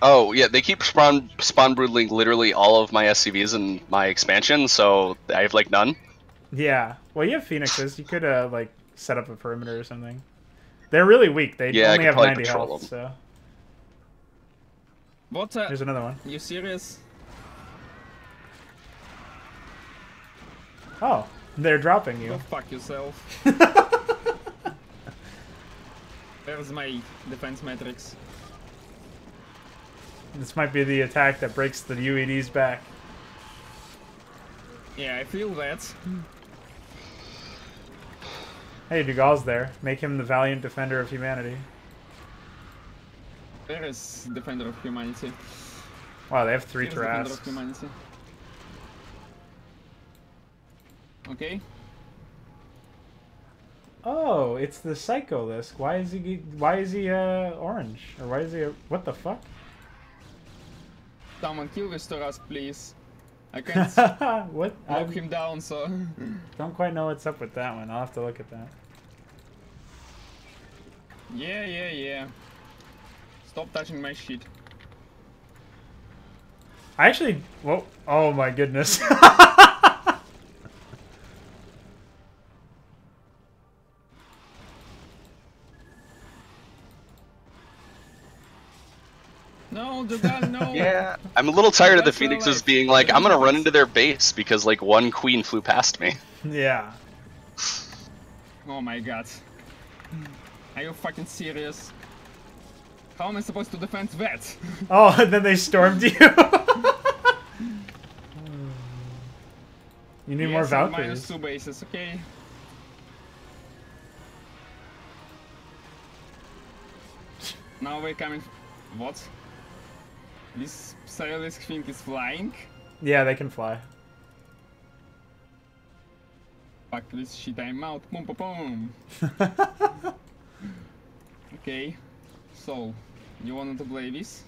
Oh, yeah, they keep spawn broodling literally all of my SCVs in my expansion, so I have, like, none. Yeah. Well, you have Phoenixes. You could, like, set up a perimeter or something. They're really weak. They only have 90 health, so... What? There's another one. You serious? Oh, they're dropping you. Go fuck yourself. There's my defense matrix. This might be the attack that breaks the UED's back. Yeah, I feel that. Hey, Dugal's there. Make him the valiant defender of humanity. There is Defender of Humanity. Wow, they have 3 Here's Defender of Tarrasques. Humanity. Okay. Oh, it's the Psycho Lisk. Why is he orange? Or why is he what the fuck? Someone kill this Tarrasque, please. I can't What? knock him down, so... Don't quite know what's up with that one. I'll have to look at that. Yeah. Stop touching my shit. I actually... Whoa. Oh my goodness. No, Dugal, no! Yeah, I'm a little tired of the That's real Phoenixes life. being like, Real I'm gonna life. run into their base because like one queen flew past me. Yeah. Oh my god. Are you fucking serious? How am I supposed to defend that? Oh, and then they stormed you. You need more Yes, and Valkyries. -2 bases, okay. Now we're coming. What? This Cyrillisk thing is flying? Yeah, they can fly. Fuck this shit, I'm out. Boom, boom, boom. Okay. So, you wanted to play this?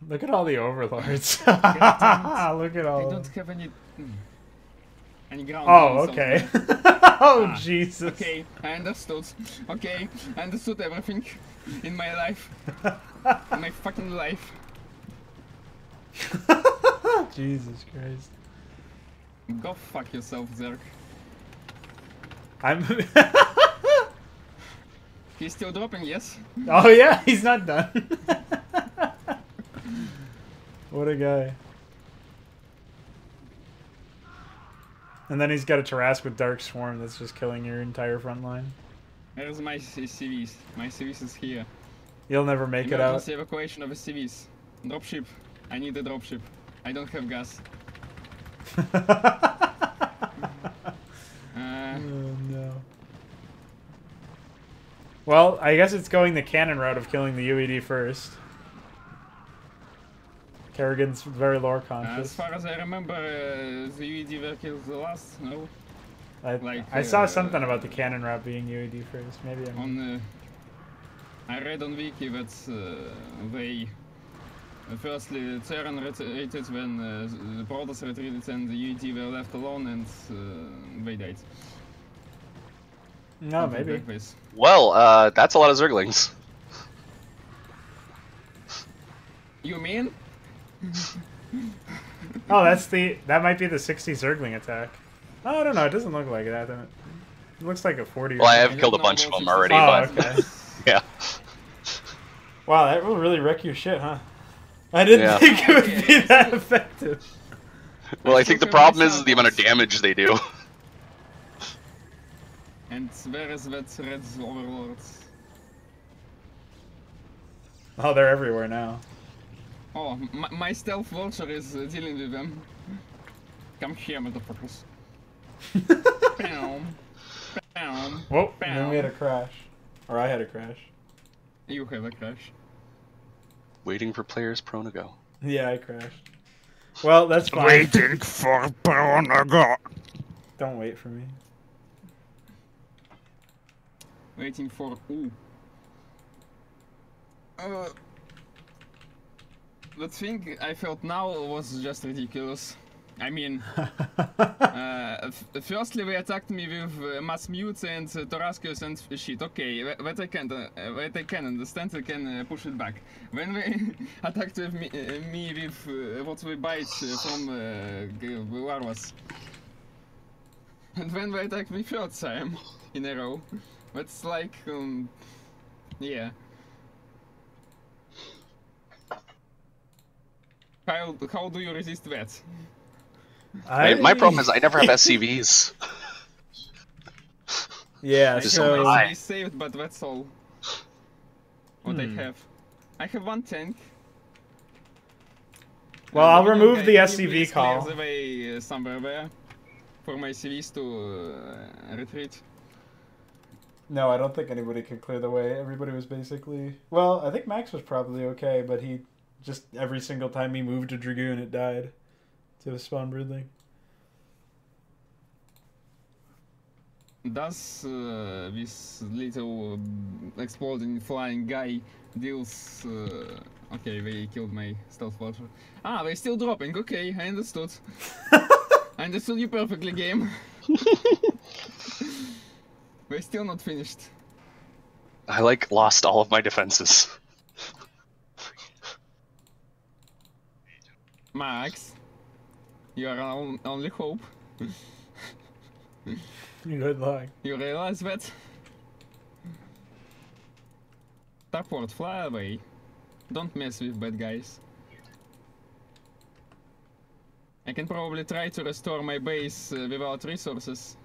Look at all the overlords. Look at I all. don't have any ground. Oh, units on okay. me. Oh, Ah, Jesus. Okay, I understood. Okay, I understood everything in my life. In my fucking life. Jesus Christ. Go fuck yourself, Zerk. I'm. He's still dropping, yes? Oh yeah, he's not done. What a guy. And then he's got a Tarrasque with Dark Swarm that's just killing your entire front line. Where's my CVs? My CVs is here. You'll never make it out. Emergency evacuation of the CVs. Dropship. I need a dropship. I don't have gas. Oh no. Well, I guess it's going the cannon route of killing the UED first. Kerrigan's very lore As conscious. far as I remember, the UED were killed the last. No, I saw something about the cannon route being UED first. Maybe I'm... on. I read on Wiki that they. Firstly, Terran retreated when the Protoss retreated and the UED were left alone and they died. No, maybe. Backbase. Well, that's a lot of Zerglings. You mean? Oh, that might be the 60 Zergling attack. Oh, I don't know. It doesn't look like that. It looks like a 40. Well, I I have don't killed a know bunch of about them already, Oh, but okay. yeah. Wow, that will really wreck your shit, huh? I didn't Yeah. think it would be that effective. Well, I think the problem is the amount of damage they do. And where is that red overlord? Oh, they're everywhere now. Oh, my stealth vulture is dealing with them. Come here, motherfuckers. Bam. Bam. Whoa, and then we had a Bam. crash. Or I had a crash. You have a crash. Waiting for players prone to go. Yeah, I crashed. Well, that's fine. Waiting for Pronago. Don't wait for me. Waiting for ooh. The thing I felt now was just ridiculous. I mean, firstly they attacked me with mass mutes and Tarrasques and shit. Okay, that I can understand. I can push it back. When they attacked with me with what we bite from Warwas, and when they attacked me third time in a row, that's like, yeah. How do you resist that? My problem is I never have SCVs. Yeah, I Just have so... die. SCV saved, but that's all. What I have. I have one tank. Well, I'll Dominion remove guy, the can you SCV please call. clear the way somewhere there for my CVs to retreat. No, I don't think anybody could clear the way. Everybody was basically... Well, I think Max was probably okay, but he just... Every single time he moved a Dragoon, it died to the spawn broodling. Does this little exploding flying guy deals... Okay, they killed my stealth watcher. Ah, they're still dropping. Okay, I understood. I understood you perfectly, game. We're still not finished. I like lost all of my defenses. Max, you are our only hope. Good luck. You realize that? Starport, fly away. Don't mess with bad guys. I can probably try to restore my base without resources.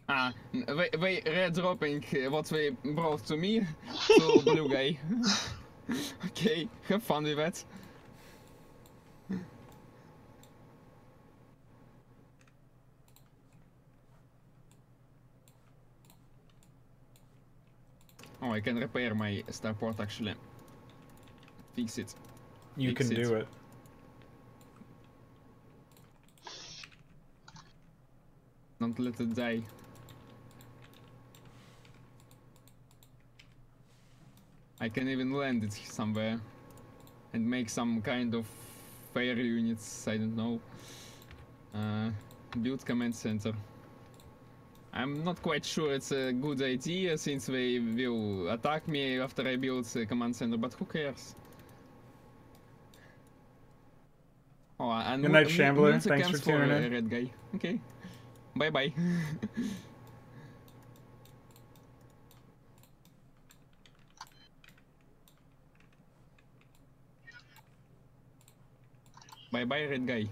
Ah, they re-dropping what they brought to me, to blue guy. Okay, have fun with that. Oh, I can repair my starport actually. Fix it. You Fix can do it. Don't let it die. I can even land it somewhere and make some kind of fire units, I don't know. Build command center. I'm not quite sure it's a good idea since they will attack me after I build a command center, but who cares? Oh, and Good night, Shambler. Thanks for tuning in. red guy. Okay. Bye bye. Bye bye, red guy.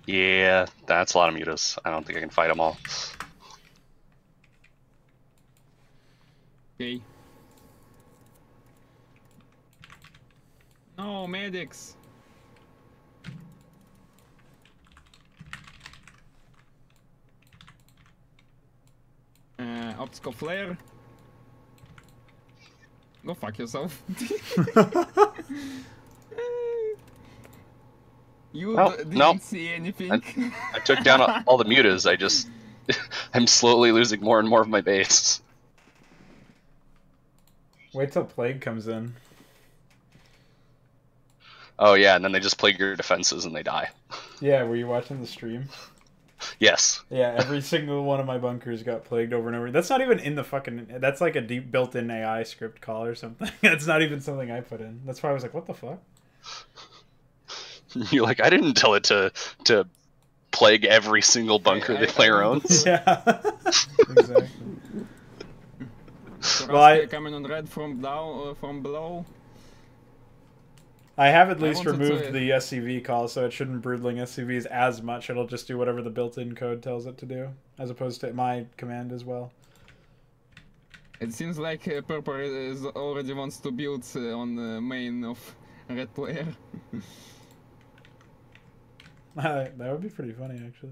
Yeah, that's a lot of mutas. I don't think I can fight them all. Okay. No, medics. Optical flare. Go fuck yourself. You Oh, didn't no. see anything. I took down all the mutas. I just... I'm slowly losing more and more of my base. Wait till Plague comes in. Oh yeah, and then they just plague your defenses and they die. Yeah, were you watching the stream? Yes. Yeah, every single one of my bunkers got plagued over and over. That's not even in the fucking... That's like a deep built-in AI script call or something. That's not even something I put in. That's why I was like, what the fuck? You're like, I didn't tell it to plague every single bunker the player owns. Yeah. Exactly. Well, coming on red from down, from below. I have at least wanted removed to- the SCV call, so it shouldn't broodling SCVs as much. It'll just do whatever the built-in code tells it to do, as opposed to my command as well. It seems like purple is already wants to build on the main of red player. That would be pretty funny, actually.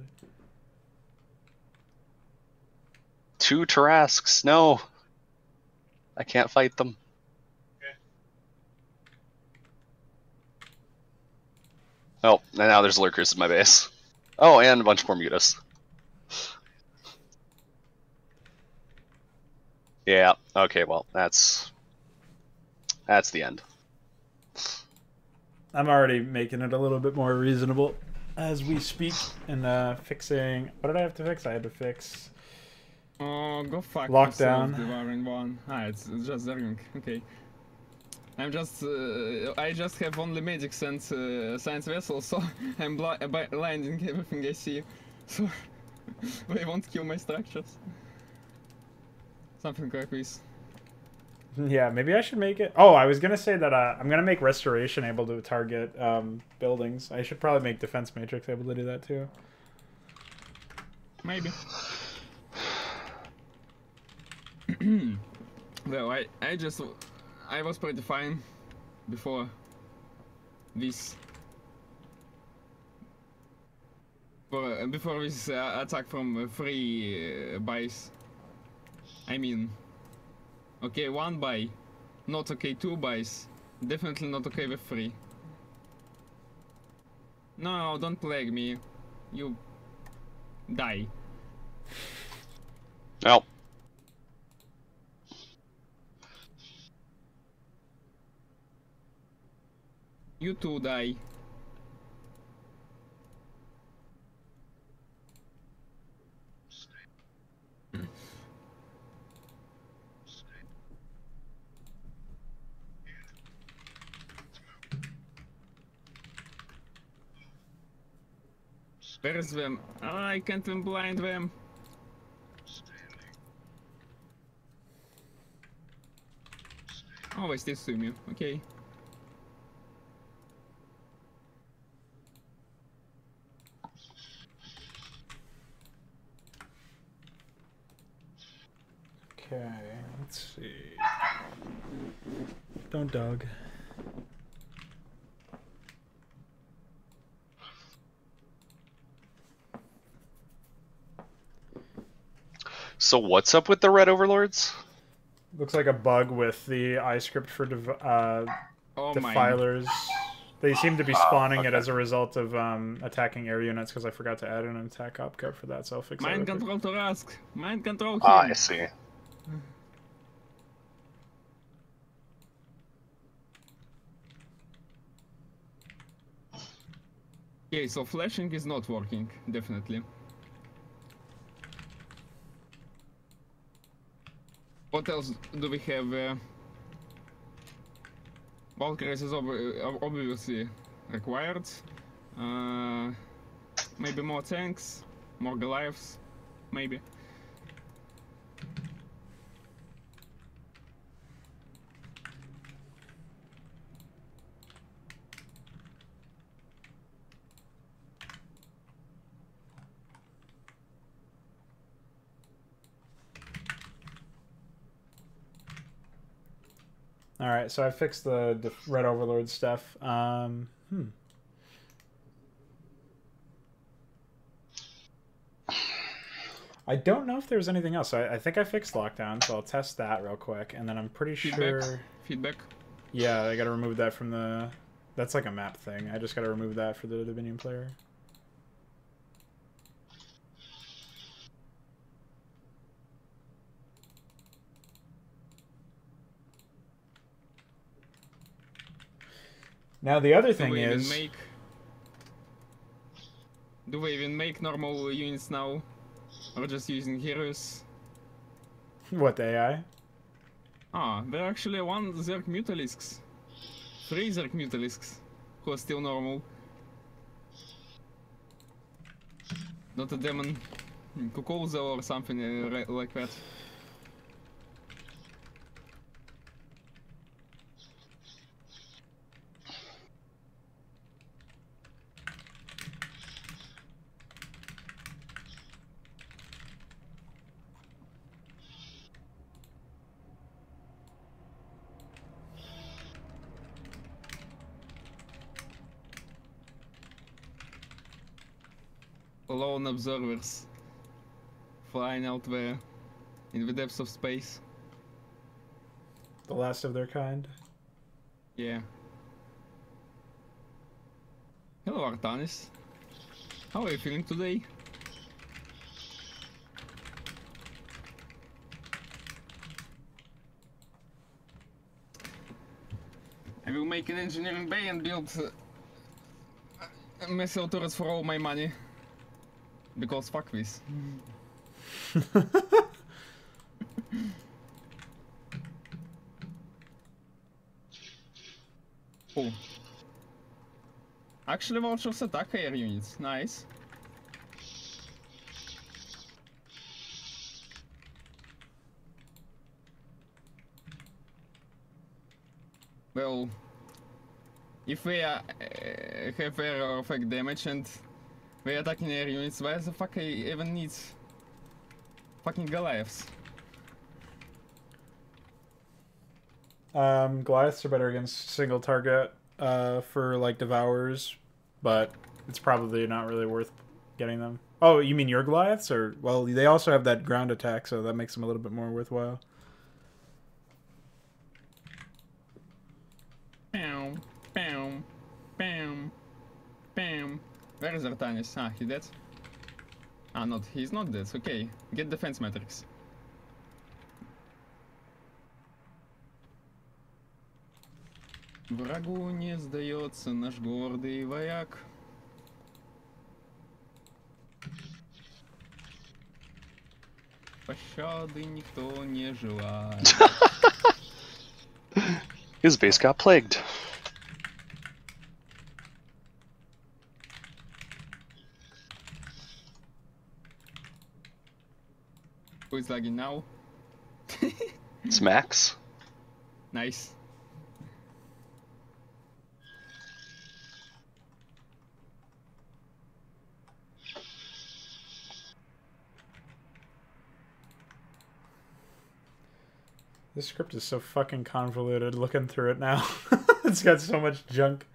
2 Tarasques, no. I can't fight them. Oh, and now there's lurkers in my base. Oh, and a bunch more mutas. Yeah, okay, well, that's the end. I'm already making it a little bit more reasonable as we speak, and fixing... What did I have to fix? I had to fix... Oh, go fuck Lockdown. yourself, Devouring One. Ah, it's just Zerging. Okay. I'm just... I just have only medics and science vessels, so I'm blinding everything I see. So they won't kill my structures. Something like this. Yeah, maybe I should make it... Oh, I was going to say that I'm going to make Restoration able to target buildings. I should probably make Defense Matrix able to do that too. Maybe. Well, I was pretty fine before this. Before this attack from three buys. I mean, okay, 1 buy, not okay, 2 buys, definitely not okay with 3. No, don't plague me. You die. No. You too die. Where's them? Oh, I can't even blind them. Oh, I still see me. Okay. Okay, let's see. Don't dog. So what's up with the red overlords? Looks like a bug with the iScript for Oh defilers. They seem to be spawning it okay. as a result of attacking air units because I forgot to add an attack opcode for that, so I'll fix Mind that. control to Rask. Mind control him. Ah, I see. Okay, so flashing is not working, definitely. What else do we have? Valkyries is obviously required. Maybe more tanks, more Goliaths, maybe. Alright, so I fixed the red overlord stuff. I don't know if there's anything else. I think I fixed lockdown, so I'll test that real quick, and then I'm pretty sure... Feedback? Yeah, I gotta remove that from the... That's like a map thing. I just gotta remove that for the Dominion player. Now the other thing is... Do we even make normal units now? Or just using heroes? What, the AI? Ah, there are actually 1 Zerg Mutalisks. 3 Zerg Mutalisks. Who are still normal. Not a demon. Kukulza or something like that. Lone observers flying out there in the depths of space. The last of their kind. Yeah. Hello, Artanis. How are you feeling today? I will make an engineering bay and build missile turrets for all my money. Because fuck this. Oh. Actually, vultures attack air units. Nice. Well, if we have air effect damage and We're attacking air units. Why the fuck I even need fucking Goliaths? Goliaths are better against single target for like devours, but it's probably not really worth getting them. Oh, you mean your Goliaths? Or well, they also have that ground attack, so that makes them a little bit more worthwhile. Bam, bam, bam, bam. Where is Artanis? Ah, he dead? Ah, not. He's not dead. Okay, get defense matrix. Врагу не сдается наш гордый вояк. Пощады никто не желает. His base got plagued. Who is lagging now? It's Max. Nice. This script is so fucking convoluted looking through it now. It's got so much junk.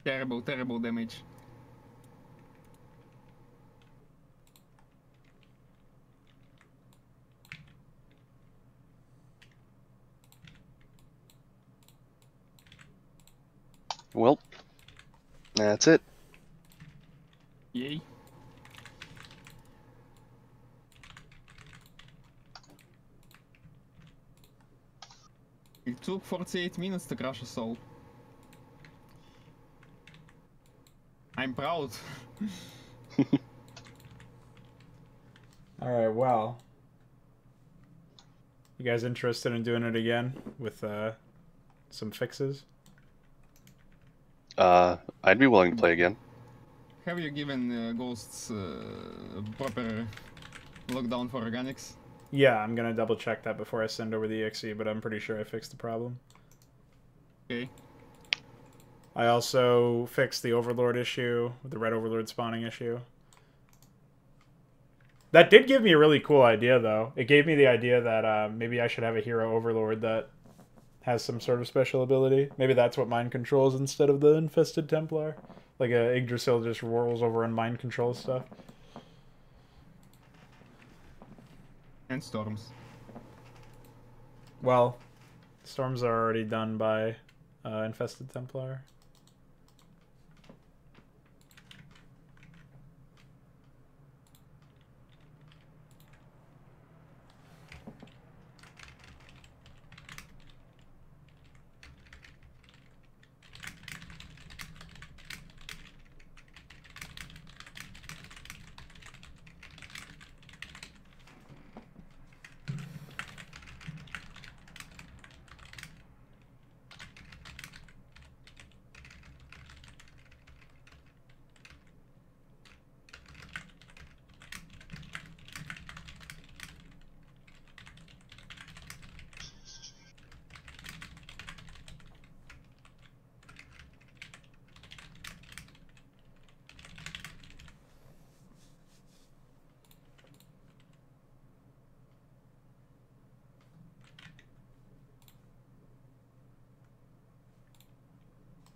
Terrible, terrible damage. Well, that's it. Yay. It took 48 minutes to crush a soul. I'm proud. Alright, well. You guys interested in doing it again with some fixes? I'd be willing to play again. Have you given ghosts proper lockdown for organics? Yeah, I'm gonna double check that before I send over the EXE, but I'm pretty sure I fixed the problem. Okay. I also fixed the Overlord issue, the Red Overlord spawning issue. That did give me a really cool idea, though. It gave me the idea that maybe I should have a hero Overlord that has some sort of special ability. Maybe that's what mind controls instead of the Infested Templar. Like a Yggdrasil just rolls over and mind controls stuff. And storms. Well, storms are already done by Infested Templar.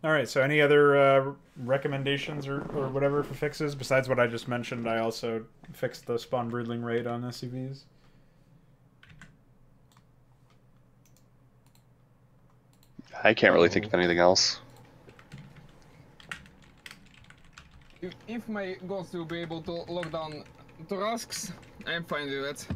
All right, so any other recommendations or whatever for fixes besides what I just mentioned? I also fixed the spawn broodling rate on SCVs. I can't really think of anything else. If my ghost will be able to lock down Torasks, I'm fine with it.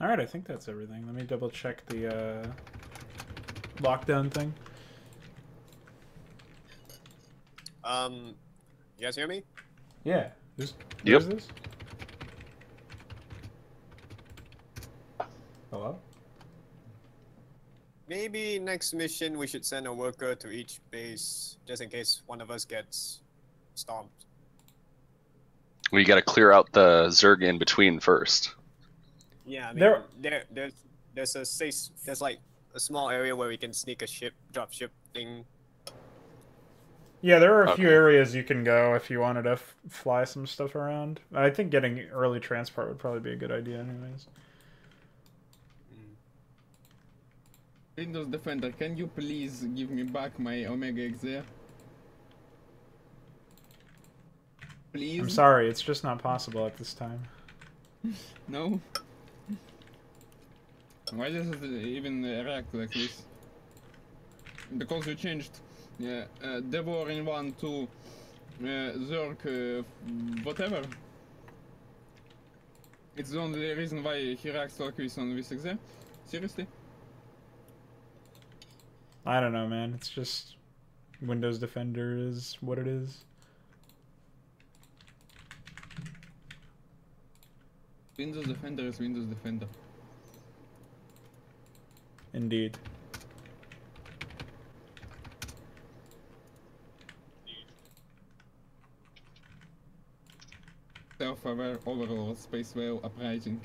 Alright, I think that's everything. Let me double check the lockdown thing. You guys hear me? Yeah. Who's Yep. this? Hello? Maybe next mission we should send a worker to each base just in case one of us gets stomped. We got to clear out the Zerg in between first. Yeah, I mean, there's like a small area where we can sneak a drop ship thing. Yeah, there are a few Okay. areas you can go if you wanted to fly some stuff around. I think getting early transport would probably be a good idea anyways. Windows Defender, can you please give me back my Omega XZ? Please? I'm sorry, it's just not possible at this time. No? Why does it even react like this? Because you changed Devour in 1 to Zerg whatever. It's the only reason why he reacts like this on this XZ? Seriously? I don't know, man. It's just Windows Defender is what it is. Windows Defender is Windows Defender. Indeed. Self-aware overall space whale uprising.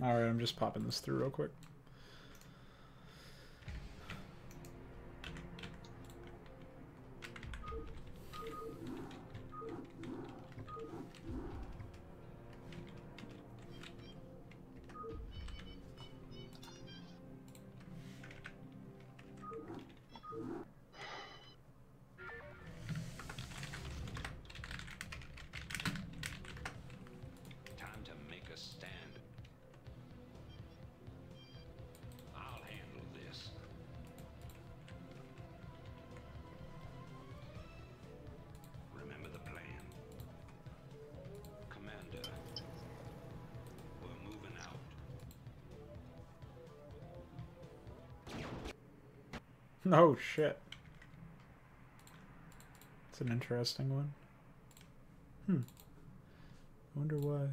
Alright, I'm just popping this through real quick. Time to make a stand. Oh shit. It's an interesting one. I wonder why.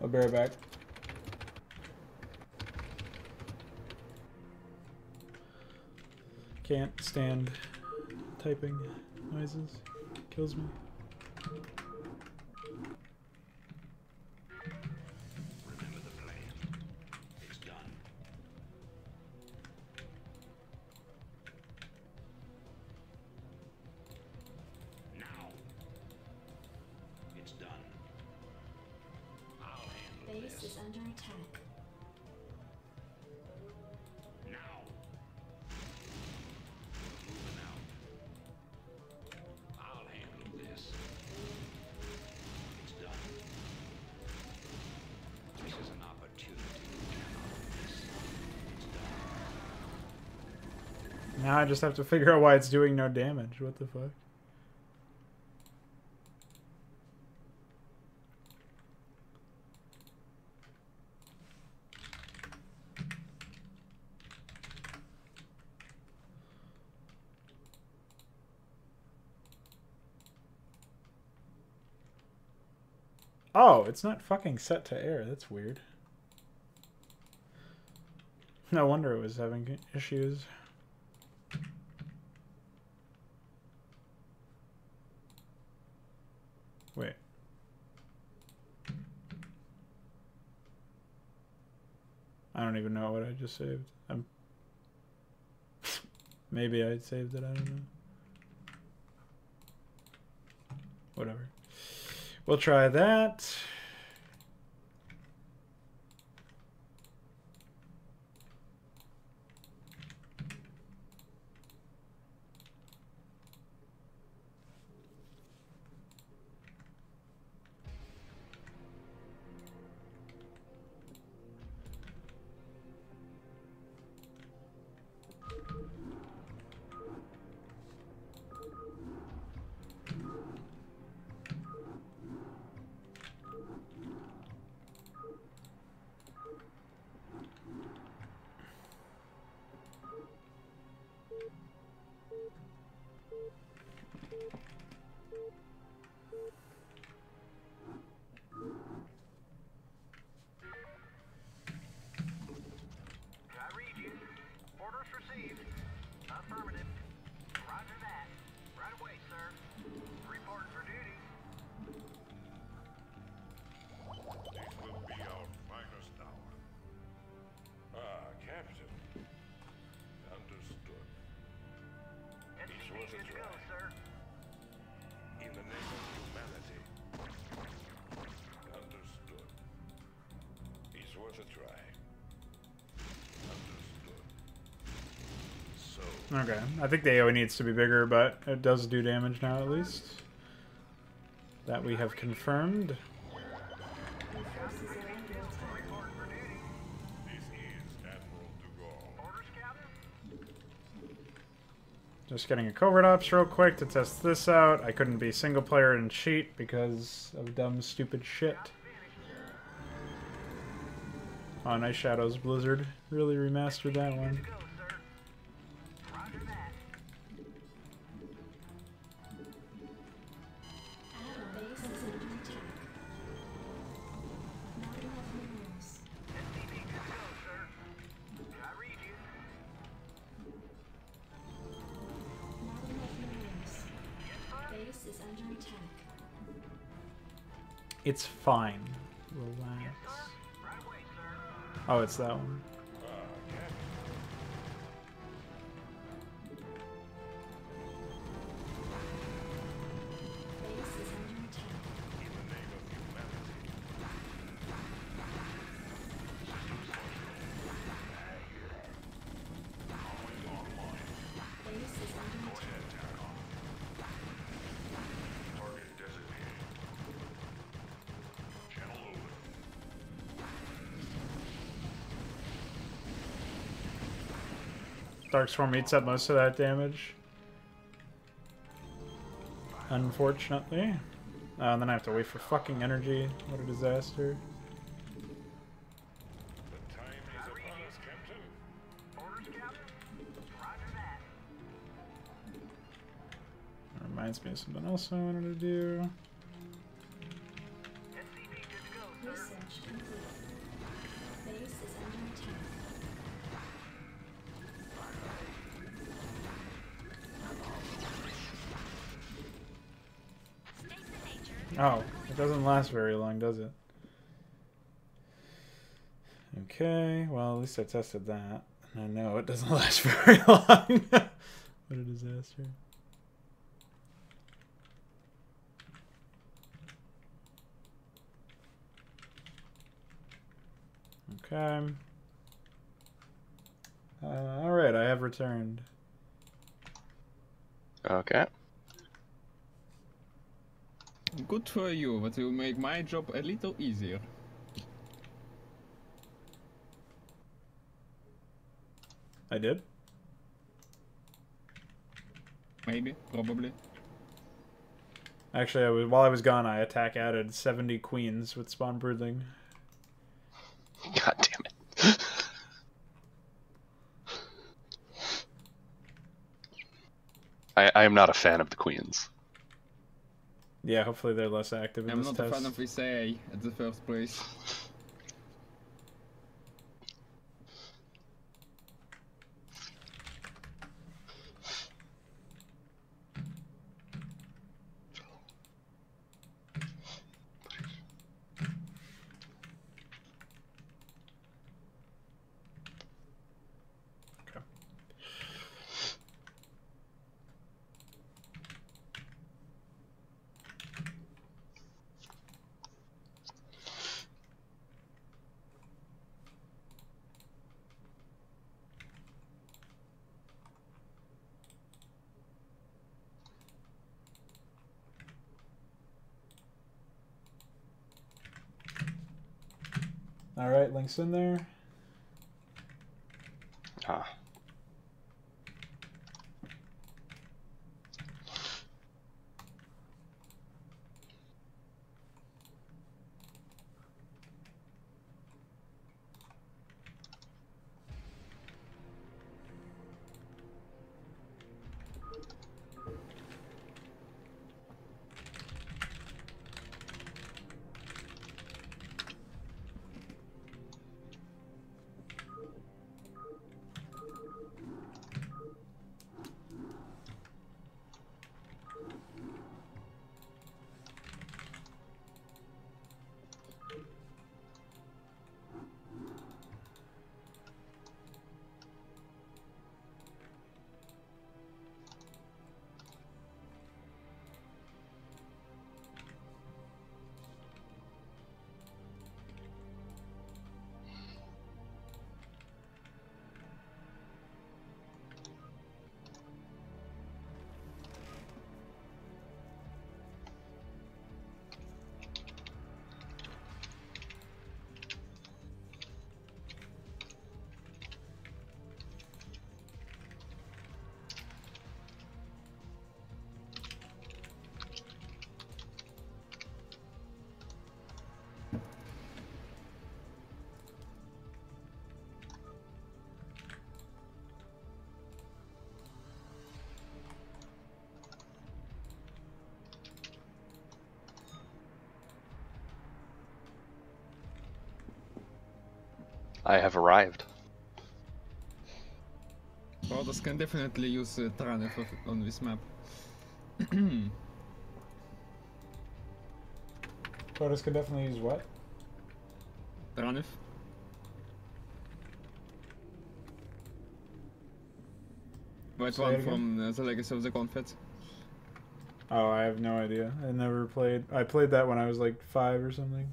I'll be right back. Can't stand typing noises. Kills me. Remember the plan. It's done. Now. It's done. I'll handle Base this. is under attack. Now. Moving out. I'll handle this. It's done. This is an opportunity to handle this. It's done. Now I just have to figure out why it's doing no damage. What the fuck? Oh, it's not fucking set to air. That's weird. No wonder it was having issues. Wait. I don't even know what I just saved. Maybe I saved it, I don't know. Whatever. We'll try that. Okay, I think the AoE needs to be bigger, but it does do damage now at least. That we have confirmed. Just getting a covert ops real quick to test this out. I couldn't be single player and cheat because of dumb, stupid shit. Oh, Night Shadows Blizzard really remastered that one. It's fine. Relax. Oh, it's that one. Darkstorm eats up most of that damage. Unfortunately. And then I have to wait for fucking energy. What a disaster. That reminds me of something else I wanted to do. Research complete. Base is under attack. Oh, it doesn't last very long, does it? Okay, well, at least I tested that. And I know it doesn't last very long. What a disaster. Okay. Alright, I have returned. Okay. Good for you, but will make my job a little easier. I did? Maybe, probably. Actually, while I was gone, I added 70 queens with spawn broodling. God damn it. I am not a fan of the queens. Yeah, hopefully they're less active in I'm this not test. a fan of Isai at the first place. Alright, links in there. Ah. I have arrived. Others can definitely use Tranef on this map. Protoss could definitely use what? Tranef? Which Say it one again? from the Legacy of the Confed? Oh, I have no idea. I never played. I played that when I was like 5 or something.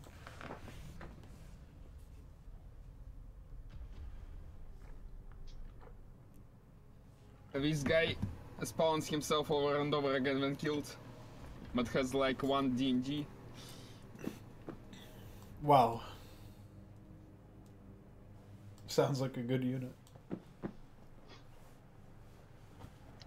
This guy spawns himself over and over again when killed, but has like 1 DNG. Wow. Sounds like a good unit.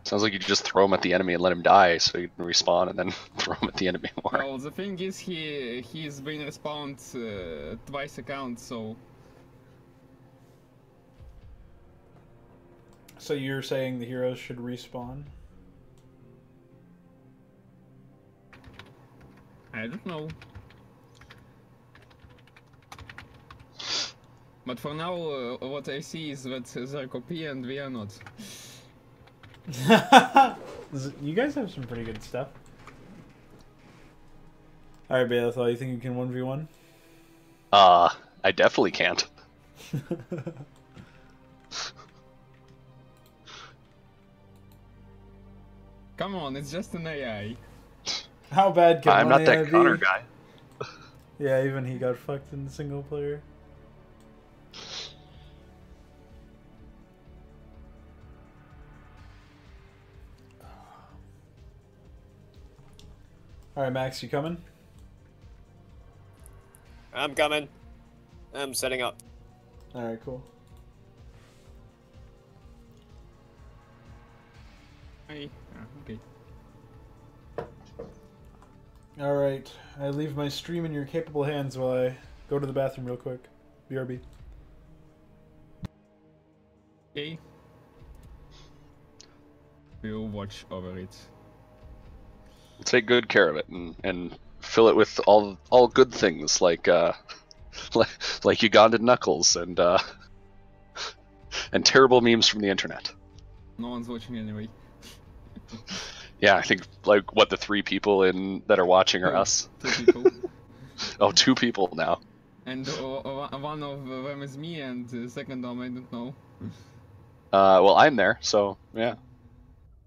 Sounds like you just throw him at the enemy and let him die, so you can respawn and then throw him at the enemy more. Well, the thing is, he's been respawned twice a count, so So you're saying the heroes should respawn? I don't know. But for now, what I see is that they're copy and we are not. You guys have some pretty good stuff. Alright, Balathal, you think you can 1v1? I definitely can't. Come on, it's just an AI. How bad can I'm one not that AI be? Connor guy. Yeah, even he got fucked in the single player. Alright, Max, you coming? I'm coming. I'm setting up. Alright, cool. Hey, okay. Alright, I leave my stream in your capable hands while I go to the bathroom real quick. BRB. Okay. We'll watch over it. Take good care of it and fill it with all good things like like Ugandan knuckles and terrible memes from the internet. No one's watching anyway. Yeah, I think like what the 3 people that are watching are us. 2 people. Oh, 2 people now. And one of them is me, and the second one I don't know. Well, I'm there, so yeah.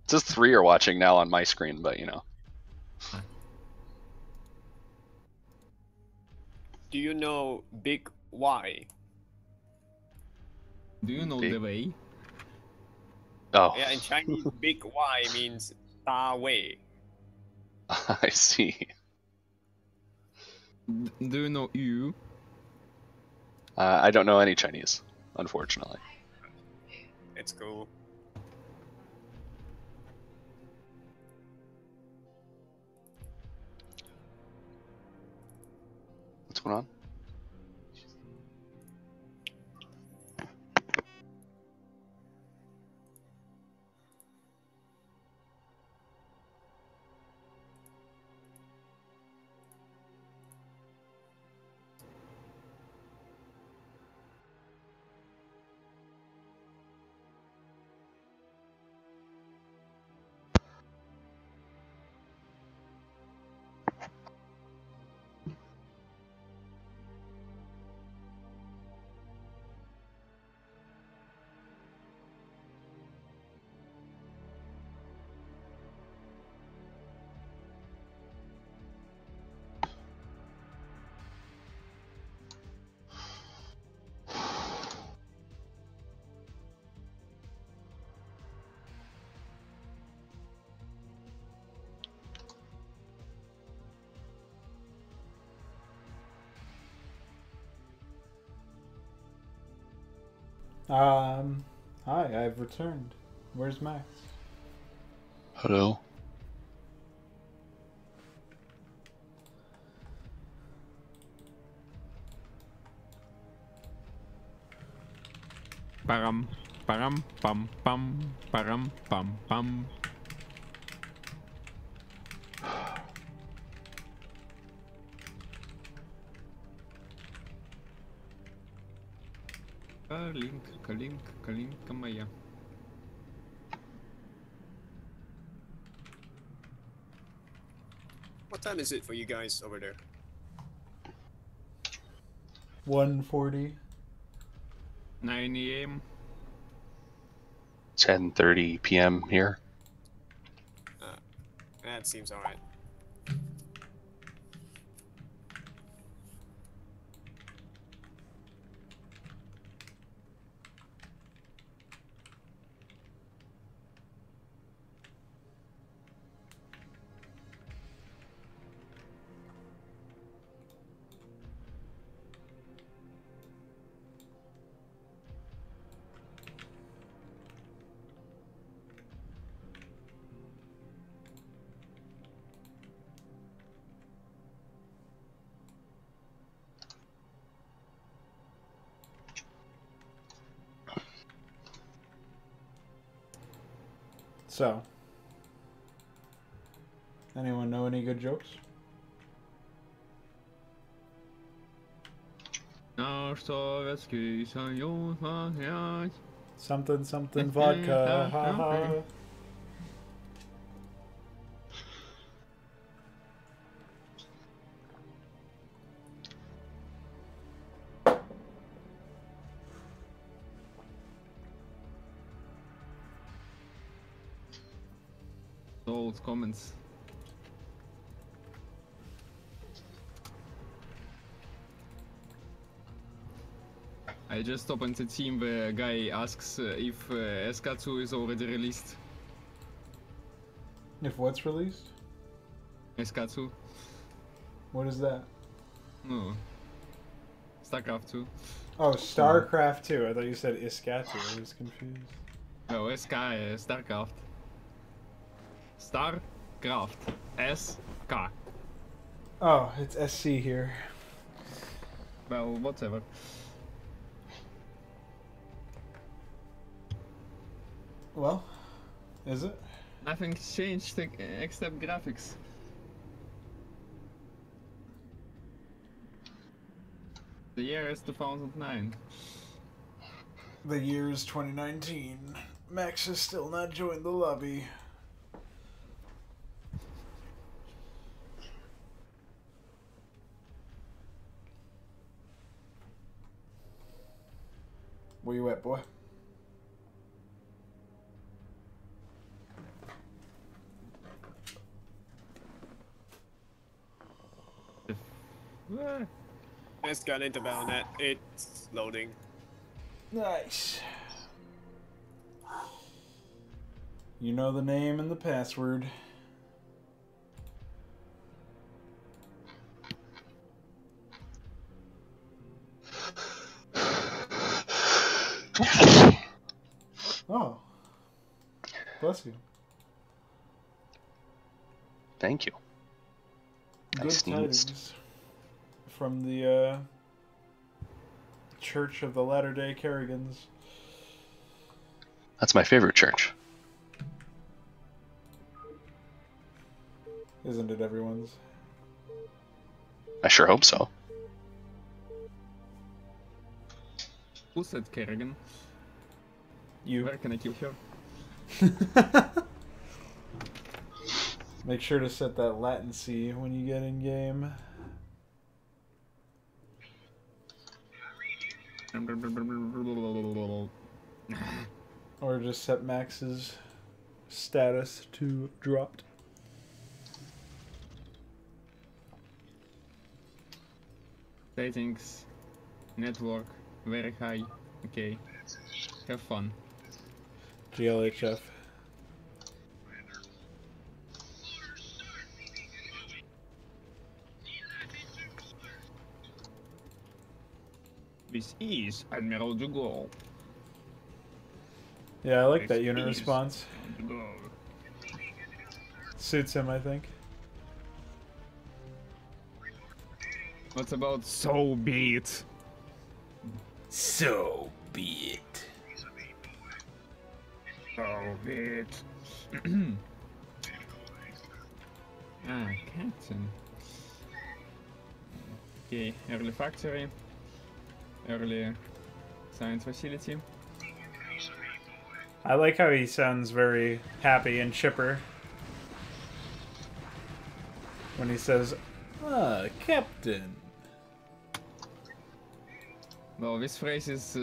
It says 3 are watching now on my screen, but you know. Do you know Big Y? Do you know Big- the way? Oh, Yeah, in Chinese, Big Y means Da Wei. I see. Do you know you? I don't know any Chinese, unfortunately. It's cool. What's going on? Hi, I've returned. Where's Max? Hello. Param, param, pam, pam, param, pam, pam. Калинка моя. What time is it for you guys over there? 1:40. 9 AM. 10:30 p.m. here. That seems alright. So, anyone know any good jokes? Something, something, vodka, ha ha. Old comments. I just opened a team where a guy asks if SK2 is already released. If what's released? SK2. What is that? No. StarCraft 2. Oh, StarCraft 2. I thought you said Iskatu. I was confused. No, SK, StarCraft. StarCraft. SK. Oh, it's SC here. Well, whatever. Well, is it? Nothing's changed except graphics. The year is 2009. The year is 2019. Max has still not joined the lobby. Where you at, boy? It's got into Battlenet. It's loading. Nice. You know the name and the password. Oh. Bless you. Thank you. I Good sneezed. tidings from the Church of the Latter-day Kerrigans. That's my favorite church. Isn't it everyone's? I sure hope so. Who said Kerrigan? You. Where can I kill her? Make sure to set that latency when you get in game. Or just set Max's status to dropped. Settings. Network. Very high. Okay. Have fun. GLHF. This is Admiral de Gaulle. Yeah, I like that This unit is response. De Gaulle. Suits him, I think. What about so be it? So be it. So be it. Ah, Captain. Okay, early factory. Early science facility. I like how he sounds very happy and chipper when he says, "Ah, Captain." Well, this phrase is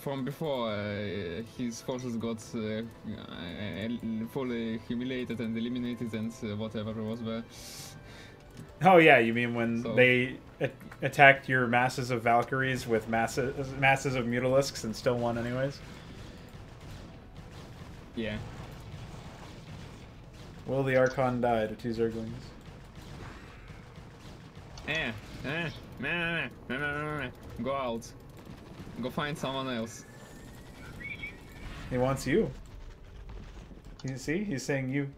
from before his forces got fully humiliated and eliminated and whatever was there. Oh yeah, you mean when So- they attacked your masses of Valkyries with masses of Mutalisks and still won anyways? Yeah. Will the Archon die to 2 Zerglings? Go out. Go find someone else. He wants you. You see? He's saying you.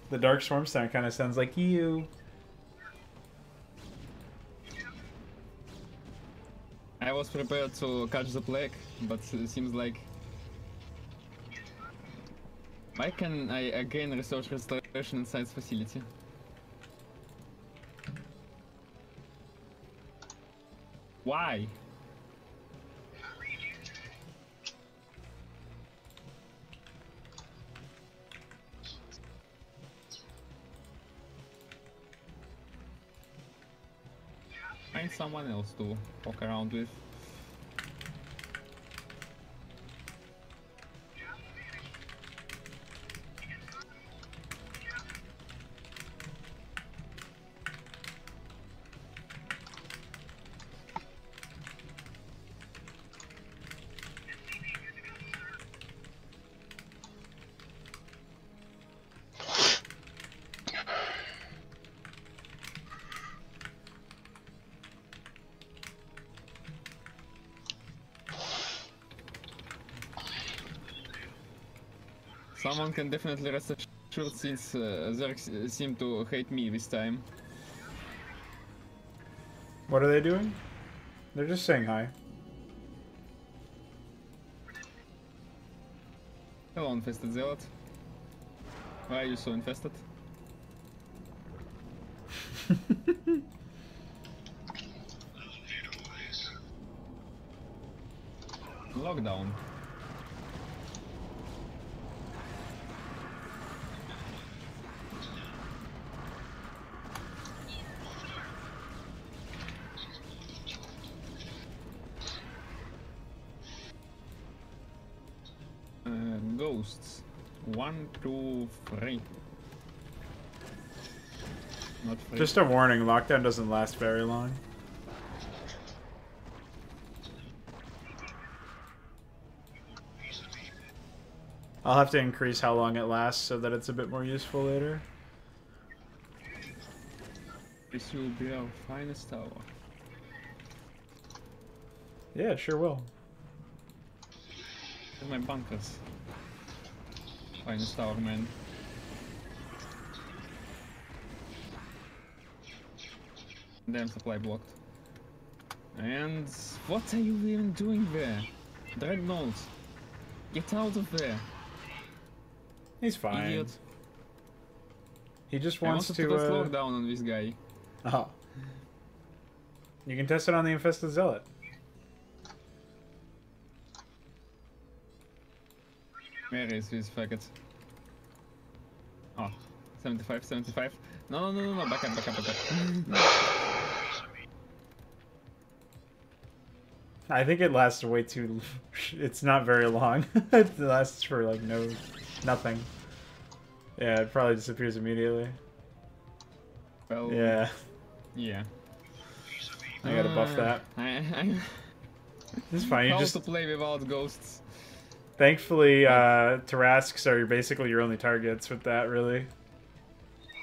The Dark Swarm sound kind of sounds like you. I was prepared to catch the plague. but it seems like... Why can I again research restoration in science facility? Why? Find someone else to walk around with. Someone can definitely rest assured since Zerg seem to hate me this time. What are they doing? They're just saying hi. Hello, infested zealot. Why are you so infested? Lockdown. Ghosts. 1, 2, 3. Not 3. Just a warning, lockdown doesn't last very long. I'll have to increase how long it lasts so that it's a bit more useful later. This will be our finest hour. Yeah, it sure will. Where's my bunkers? Finest hour, man. Damn, supply blocked. And what are you even doing there? Dreadnought, get out of there. He's fine. Idiot. He just I wants wanted to. put a slowdown on this guy. Oh. You can test it on the infested zealot. Where is this faggot? Oh, 75, 75. No, back up. I think it lasts way too... It's not very long. It lasts for like nothing. Yeah, it probably disappears immediately. Well, yeah. Yeah. I gotta buff that. It's fine. You How just to play without ghosts. Thankfully, Tarasques are basically your only targets with that, really.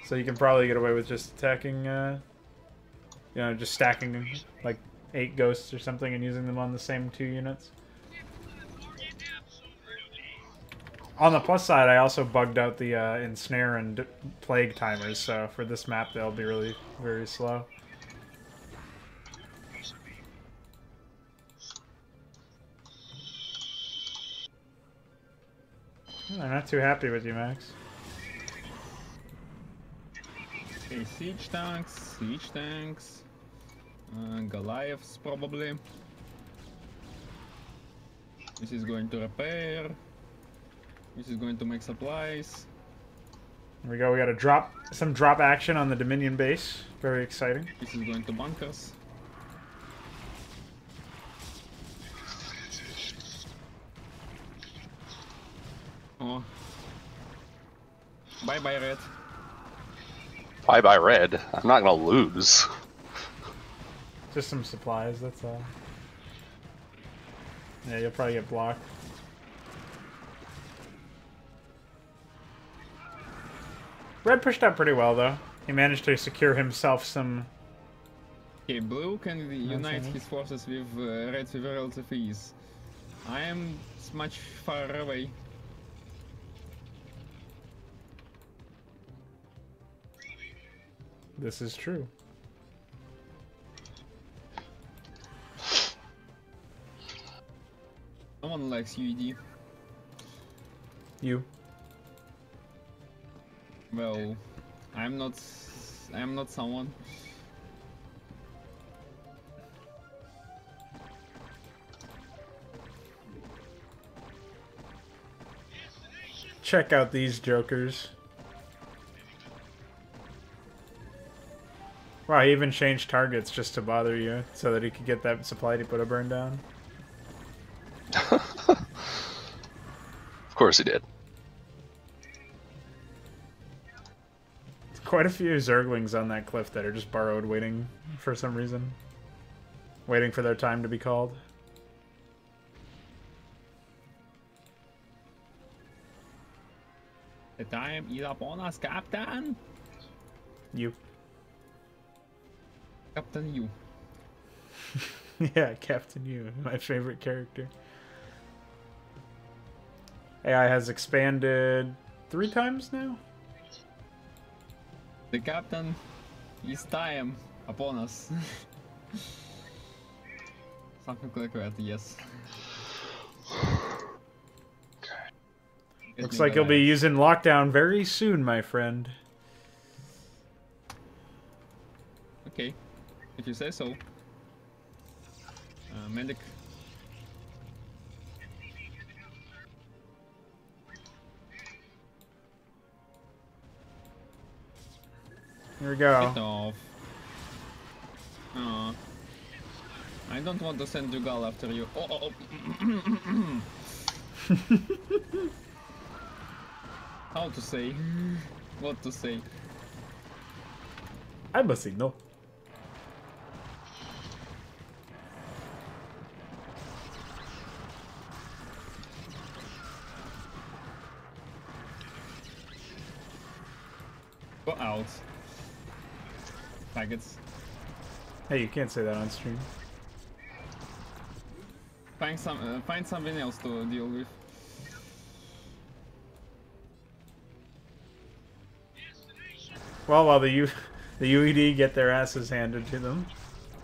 So you can probably get away with just attacking, you know, just stacking like 8 ghosts or something and using them on the same 2 units. On the plus side, I also bugged out the ensnare and plague timers, so for this map they'll be really very slow. I'm not too happy with you, Max. Okay, siege tanks. Goliaths, probably. This is going to repair. This is going to make supplies. Here we go, we got some drop action on the Dominion base. Very exciting. This is going to bunkers. Oh. Bye-bye, Red. Bye-bye, Red. I'm not gonna lose. Just some supplies, that's all. Yeah, you'll probably get blocked. Red pushed out pretty well, though. He managed to secure himself some... Okay, Blue can unite his forces with Red with relative ease. I am much far away. This is true. Someone likes UED. You. Well, I'm not someone. Check out these jokers. Wow, he even changed targets just to bother you, so that he could get that supply to put a burn down. Of course he did. There's quite a few Zerglings on that cliff that are just borrowed, waiting for some reason. Waiting for their time to be called. The time is upon us, Captain! You. Captain you. Yeah, Captain You, my favorite character. AI has expanded 3 times now? The captain is time upon us. Something like that, yes. Looks like you'll be using lockdown very soon, my friend. Okay, if you say so. Medic. Here we Get go. off. I don't want to send Dugal after you. Oh. How to say? What to say? I must say no. Go out. Faggots. Hey, you can't say that on stream. Find something else to deal with. Well, while the UED get their asses handed to them.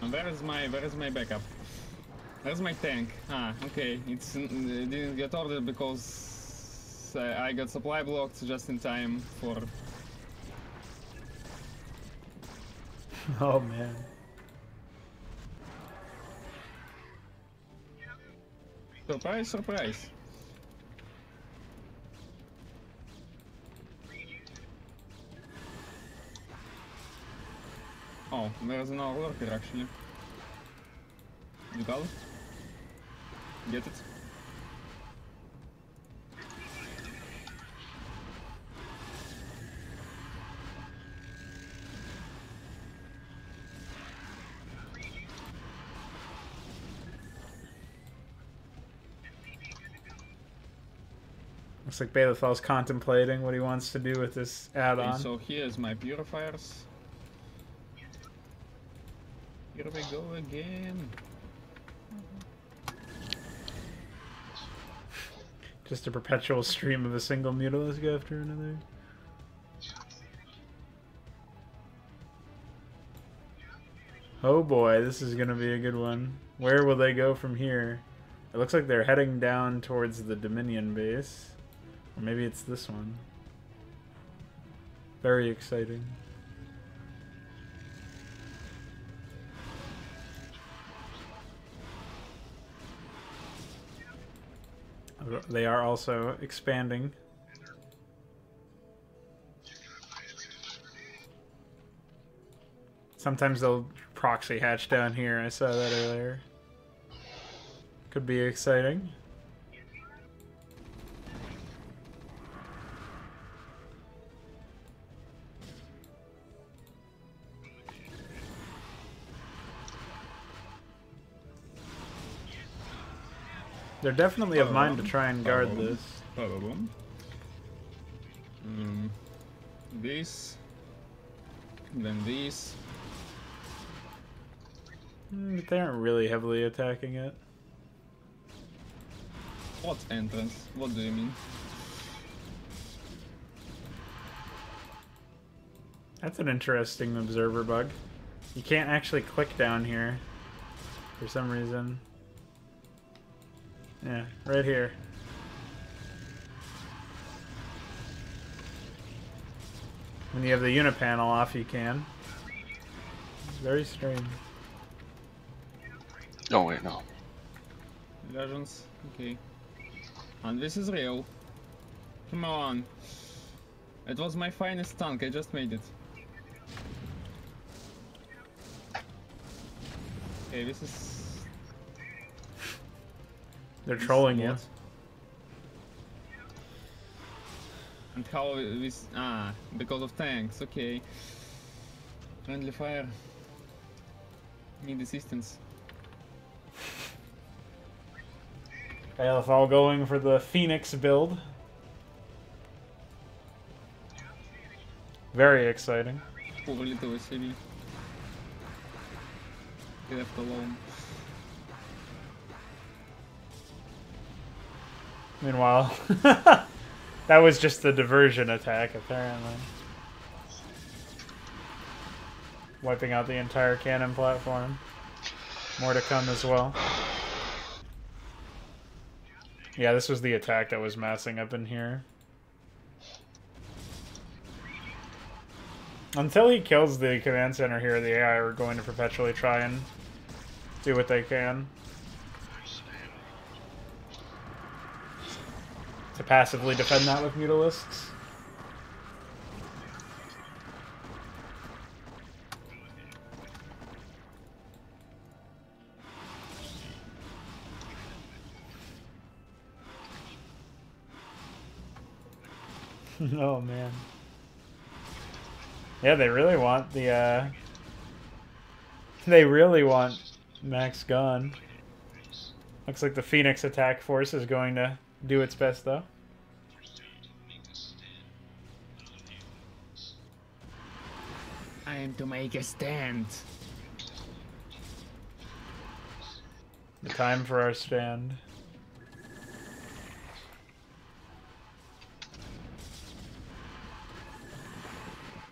And where is my backup? Where's my tank? Ah, okay. It didn't get ordered because I got supply blocked just in time for. Oh man. Surprise, surprise. Oh, there's another lurker actually. You got it? Get it? Looks like Balathal's contemplating what he wants to do with this add-on. Okay, so here's my purifiers. Here we go again. Just a perpetual stream of a single Mutalisk after another. Oh boy, this is gonna be a good one. Where will they go from here? It looks like they're heading down towards the Dominion base. Or maybe it's this one. Very exciting. They are also expanding. Sometimes they'll proxy hatch down here. I saw that earlier. Could be exciting. They're definitely of mind to try and guard this. This. Then this. But they aren't really heavily attacking it. What entrance? What do you mean? That's an interesting observer bug. You can't actually click down here for some reason. Yeah, right here. When you have the unit panel off, you can. It's very strange. Oh wait, no. Legends. Okay. And this is real. Come on. It was my finest tank. I just made it. Okay, this is. They're trolling you. What? And how this? Ah, because of tanks. Okay. Friendly fire. Need assistance. Bailiff all going for the Phoenix build. Very exciting. Poor little city. Left alone. Meanwhile, that was just the diversion attack, apparently. Wiping out the entire cannon platform. More to come as well. Yeah, this was the attack that was massing up in here. Until he kills the command center here, the AI are going to perpetually try and do what they can to passively defend that with Mutalisks. Oh man. Yeah, they really want the they really want Max gone. Looks like the Phoenix attack force is going to do its best though. I am to make a stand. The time for our stand.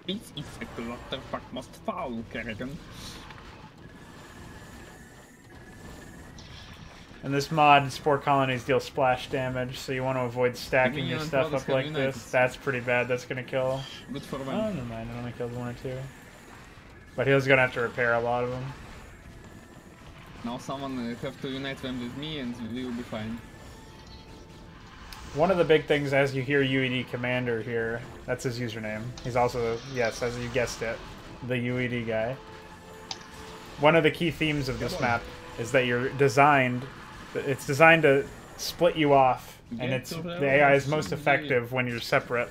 This is a clutterfuck must fall, Kerrigan. And this mod, Spore Colonies deal splash damage, so you want to avoid stacking your stuff up like this. That's pretty bad, that's gonna kill. Good for Oh, one. never mind, it only killed one or two. But he was gonna have to repair a lot of them. Now someone have to unite them with me and we will be fine. One of the big things as you hear UED Commander here, that's his username. He's also, yes, as you guessed it, the UED guy. One of the key themes of this map is that it's designed to split you off, and the AI is most effective when you're separate.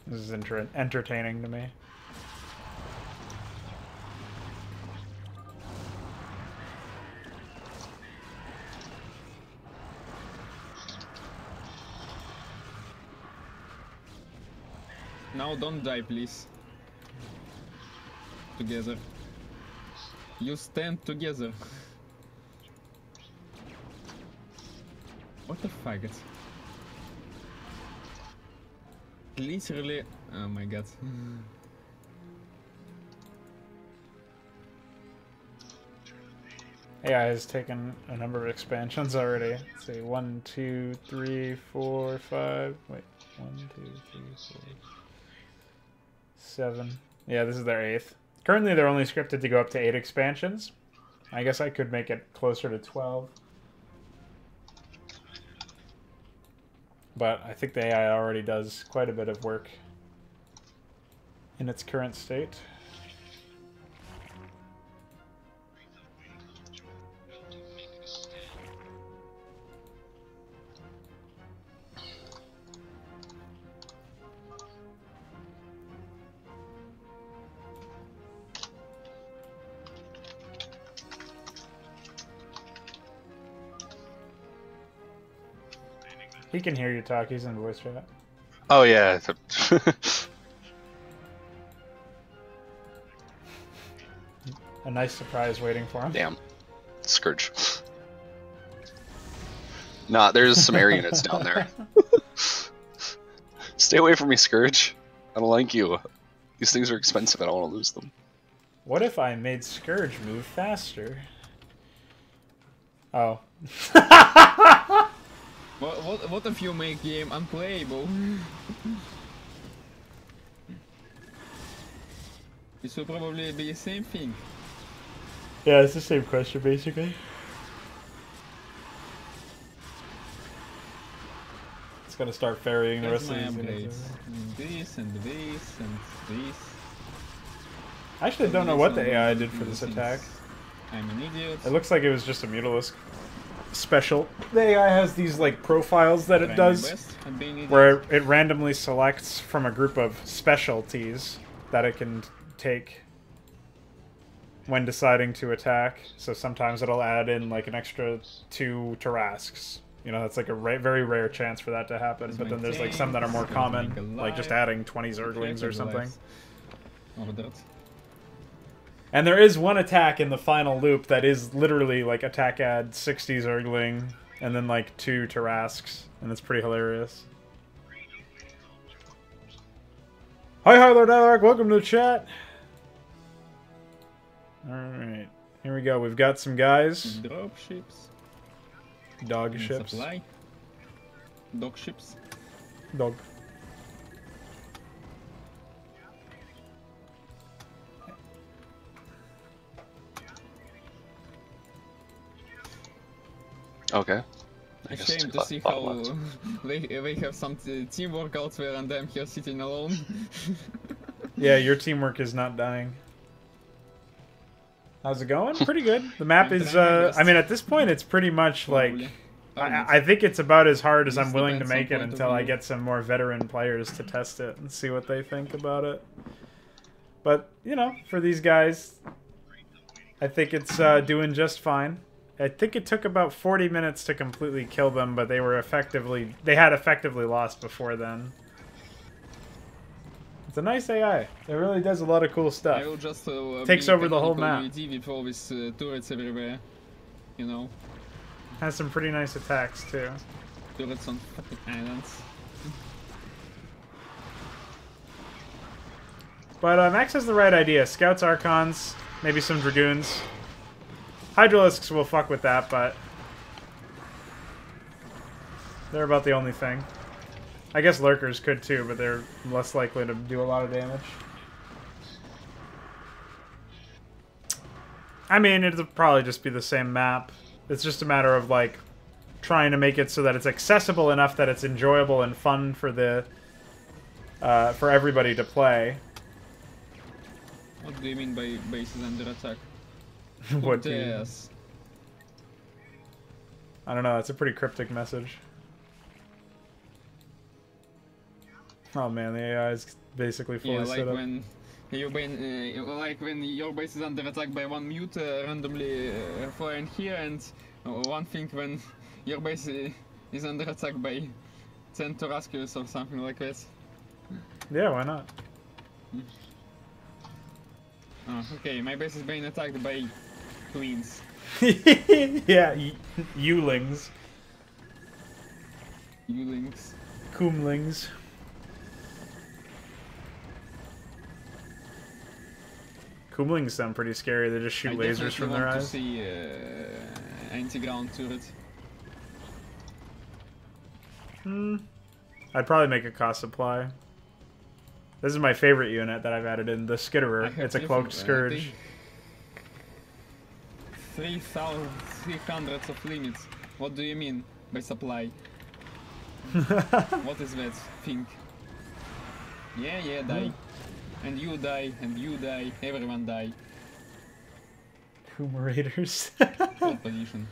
This is entertaining to me. Now don't die, please. Together. You stand together. What the faggot? Literally. Oh my god. AI has taken a number of expansions already. Let's see, 1, 2, 3, 4, 5. Wait, 1, 2, 3, 4, 7. Yeah, this is their 8th. Currently, they're only scripted to go up to 8 expansions. I guess I could make it closer to 12. But I think the AI already does quite a bit of work in its current state. He can hear you talk, he's in voice chat. Oh yeah. A nice surprise waiting for him. Damn. Scourge. Nah, there's some air units down there. Stay away from me, Scourge. I don't like you. These things are expensive, I don't want to lose them. What if I made Scourge move faster? Oh. What if you make game unplayable? It should probably be the same thing. Yeah, it's the same question basically. It's gonna start ferrying the rest of these units. This and this and this. I actually don't know what the AI did for this attack. I'm an idiot. It looks like it was just a Mutalisk special. The AI has these like profiles that it does where it randomly selects from a group of specialties that it can take when deciding to attack. So sometimes it'll add in like an extra 2 Tarrasques. You know, that's like a very rare chance for that to happen. But then there's like some that are more common, like just adding 20 Zerglings or something. And there is one attack in the final loop that is literally like attack add 60 Zergling and then like 2 Tarrasques, and it's pretty hilarious. Hi Lord Alark, welcome to the chat. Alright, here we go. We've got some guys. Drop ships. Dog ships. Supply. Dog ships. Dog. Okay. It's a shame to see how they have some teamwork elsewhere and I'm here sitting alone. Yeah, your teamwork is not dying. How's it going? Pretty good. The map is, I mean, at this point, it's pretty much like... I think it's about as hard as I'm willing to make it until I get some more veteran players to test it and see what they think about it. But, you know, for these guys, I think it's doing just fine. I think it took about 40 minutes to completely kill them, but they had effectively lost before then. It's a nice AI. It really does a lot of cool stuff. I will just, takes over the whole map. With all these turrets everywhere, you know. Has some pretty nice attacks too. Turrets on fucking islands. But Max has the right idea. Scouts, Archons, maybe some Dragoons. Hydralisks will fuck with that, but they're about the only thing. I guess Lurkers could too, but they're less likely to do a lot of damage. I mean, it'll probably just be the same map. It's just a matter of, like, trying to make it so that it's accessible enough that it's enjoyable and fun for the for everybody to play. What do you mean by bases under attack? What do you... I don't know, that's a pretty cryptic message. Oh man, the AI is basically fully set up. When like when your base is under attack by one mute randomly flying here, and one thing when your base is under attack by 10 Tarrasques or something like that. Yeah, why not? Oh, okay, my base is being attacked by queens. Yeah, Yulings. Yulings. Coomlings. Coomlings sound pretty scary. They just shoot lasers from their eyes. I definitely want to see anti-ground turret. I'd probably make a cost supply. This is my favorite unit that I've added in, the Skitterer. It's a cloaked scourge. 3,300 of limits. What do you mean by supply? What is that thing? Yeah, die. And you die, and you die, everyone die. Coomerators. Third position.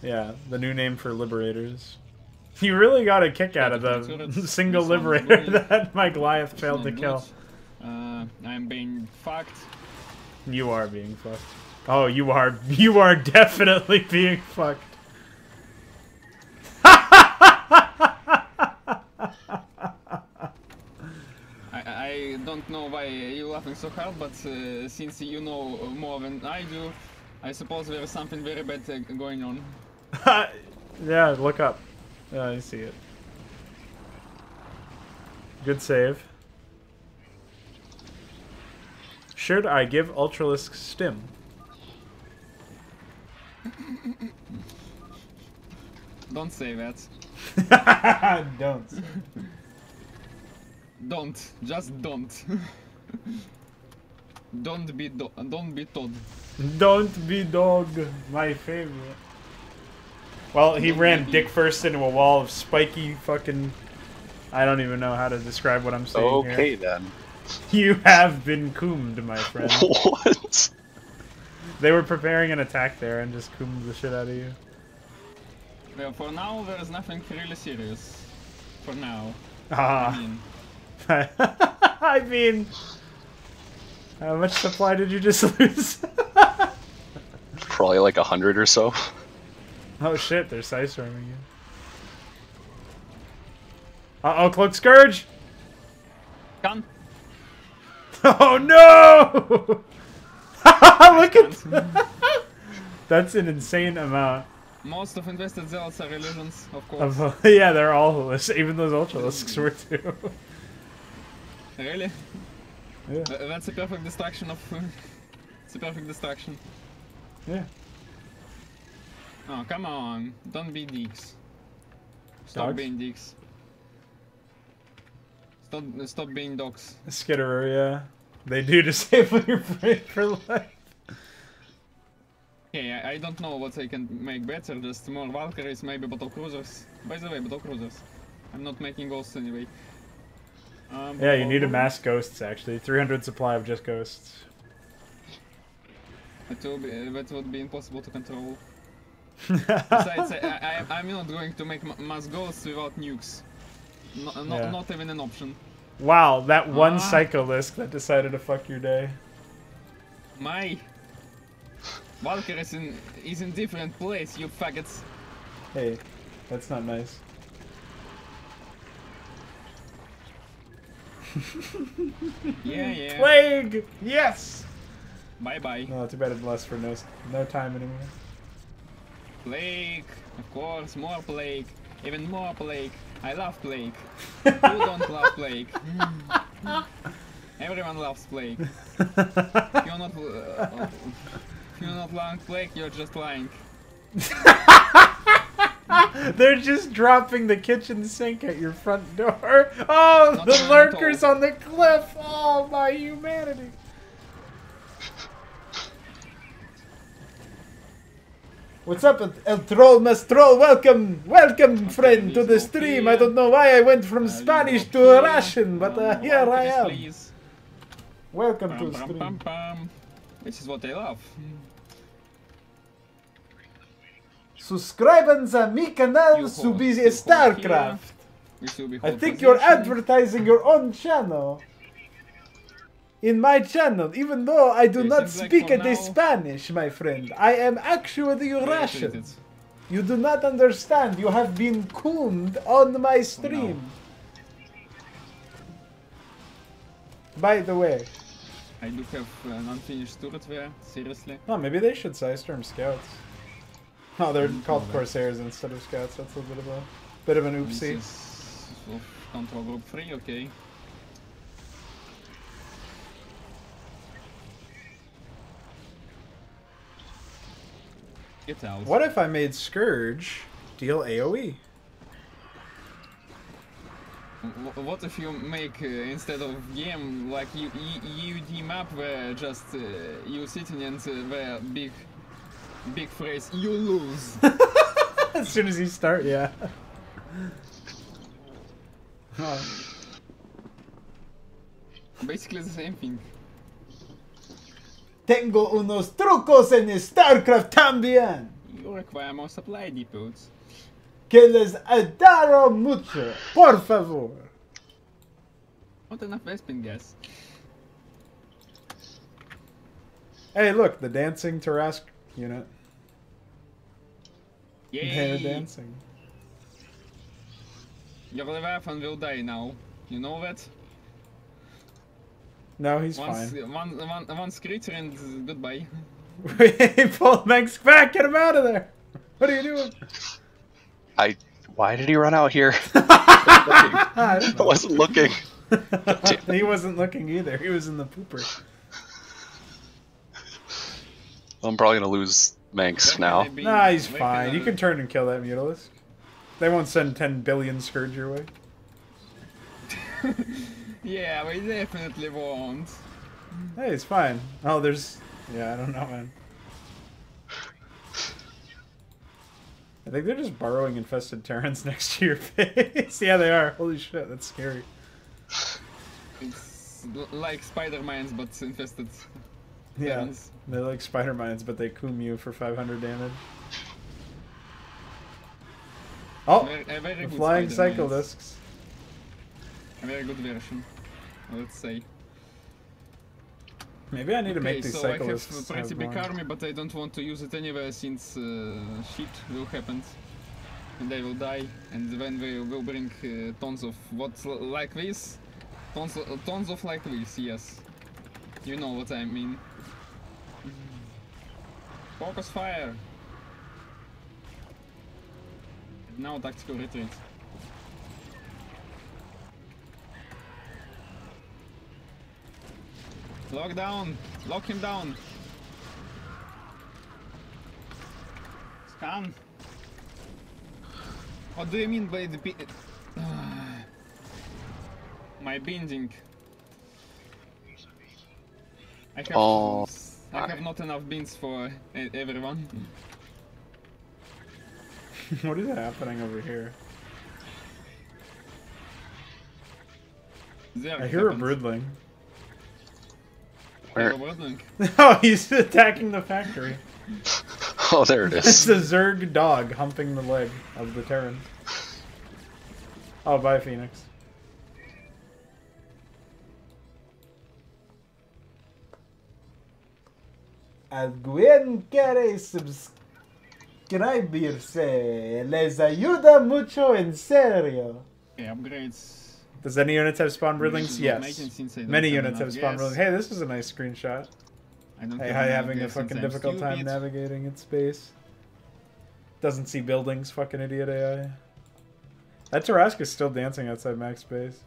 Yeah, the new name for liberators. You really got a kick out of the single liberator that my Goliath failed to kill. I'm being fucked. You are being fucked. Oh, you are definitely being fucked. I don't know why you're laughing so hard, but since you know more than I do, I suppose there is something very bad going on. Yeah, look up. Yeah, I see it. Good save. Should I give Ultralisk stim? Don't say that. Don't. Don't. Just don't. Don't be Todd. Don't be dog. My favorite. Well, he ran dick first into a wall of spiky fucking... I don't even know how to describe what I'm saying Okay, here. then. You have been coomed, my friend. What? They were preparing an attack there and just coomed the shit out of you. Well, for now, there's nothing really serious. For now. Ah. I mean... How much supply did you just lose? Probably like 100 or so. Oh shit, they're Psystorming you. Uh-oh, Cloak Scourge! Gun. Oh no! Look at that's an insane amount. Most of invested zealots are illusions, of course. Yeah, they're all holisks, even those Ultralisks were too. Really? Yeah. That's a perfect distraction of... it's a perfect distraction. Yeah. Oh, come on. Don't be dicks. Stop Dogs? being dicks. Stop being dogs. Skitterer, yeah. They do disable your brain for life. Okay, I don't know what I can make better, just more Valkyries, maybe battle cruisers. By the way, battle cruisers. I'm not making ghosts anyway. Yeah, you need to mass ghosts actually. 300 supply of just ghosts. That would be impossible to control. Besides, I'm not going to make mass ghosts without nukes. Not even an option. Wow, that one Psycholisk that decided to fuck your day. My Valkyrie is in different place, you faggots. Hey, that's not nice. Yeah. Plague! Yes! Bye bye. No, too bad it lasts for no time anymore. Plague, of course, more plague, even more plague. I love plague. Who don't love plague? Everyone loves plague. If you're not lying plague, you're just lying. They're just dropping the kitchen sink at your front door. Oh, Not the even lurkers told. on the cliff. Oh, my humanity. What's up, El Troll Mastrol? Welcome, friend, to the stream. I don't know why I went from Spanish to Russian, but here I am. Please. Welcome to Pam, the pam, stream. pam, pam. Which is what I love. Subscribe on my canal You to host, be you a host StarCraft. We should be I hold think you're position. advertising your own channel. In my channel, even though I do Okay, not seems like speak for any now- Spanish, my friend. I am actually Russian. Irritated. You do not understand. You have been cooned on my stream. By the way. I do have an unfinished turret there, seriously. Oh, maybe they should Psystorm Scouts. Oh, they're called that. Corsairs instead of Scouts. That's a bit of an This oopsie. is of control group 3, okay. Get out. What if I made Scourge deal AoE? What if you make instead of game like EUD map where just you sitting and where big phrase you lose. As soon as you start, yeah. Oh. Basically the same thing. Tengo unos trucos en StarCraft también. You require more supply depots. Que les adoro mucho. Por favor. Not enough Vespin gas. Hey, look, the dancing Tarask unit. Yay! They're dancing. Your Leviathan will die now. You know that? No, he's Once, fine. one creature and goodbye. Pull Max back, get him out of there. What are you doing? Why did he run out here? I I wasn't looking. he wasn't looking either. He was in the pooper. I'm probably gonna lose Manx now. Nah, he's fine. You can turn and kill that Mutalisk. They won't send 10 billion Scourge your way. Yeah, we definitely won't. Hey, it's fine. Oh, there's... Yeah, I don't know, man. I think they're just burrowing infested Terrans next to your face. Yeah, they are. Holy shit, that's scary. It's like spider mines, but infested. Yeah, Terrans. they're like spider mines, but they coom you for 500 damage. Oh, A very the good flying spider cycle mines. discs. A very good version, let's say. Maybe I need to make these so I cycle have discs. a pretty big more. army, but I don't want to use it anywhere since shit will happen. And they will die, and then we will bring tons of what's like this. Tons of like this, yes. You know what I mean. Focus fire! And now tactical retreat. Lock down! Lock him down! Scan! What do you mean by the my binding? I have not enough beans for everyone. What is happening over here? There I hear happens. a broodling. Where? Oh, he's attacking the factory. Oh, there it It's is. a Zerg dog humping the leg of the Terran. Oh, bye, Phoenix. Alguien quiere suscribirse. Les ayuda mucho en serio. Okay, upgrades. Does any units have spawn broodlings? This is Yes. not making sense, I don't Many have units enough have spawn gas. broodlings. Hey, this is a nice screenshot. I don't Hey, have hi, enough having a gas since fucking I'm difficult time stupid. navigating its space. Doesn't see buildings, fucking idiot AI. That Tarrasca's still dancing outside max space.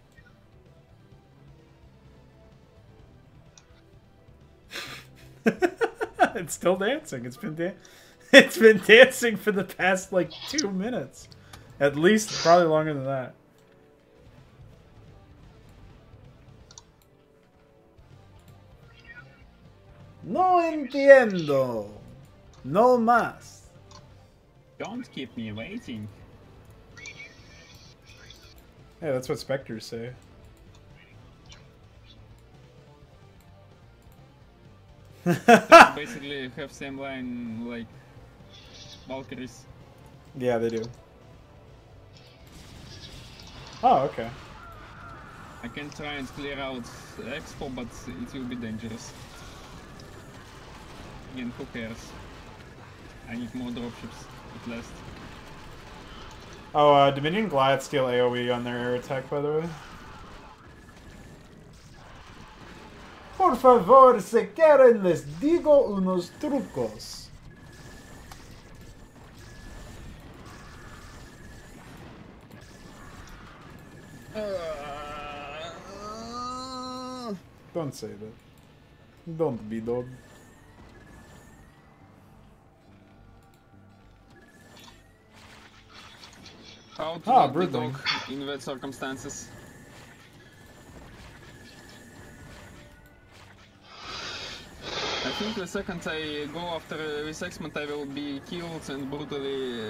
It's still dancing. It's been dancing for the past like 2 minutes. At least, probably longer than that. No entiendo. No más. Don't keep me waiting. Hey, that's what specters say. Basically have same line like Valkyries. Yeah, they do. Oh, okay. I can try and clear out Expo, but it will be dangerous. Again, who cares? I need more dropships at last. Oh, Dominion Goliath steal AoE on their air attack, by the way. Por favor, se quieren les digo unos trucos. Don't say that. Don't be dog. How to Ah, not be Broodling. dog in that circumstances? I think the second I go after this X-Men I will be killed and brutally,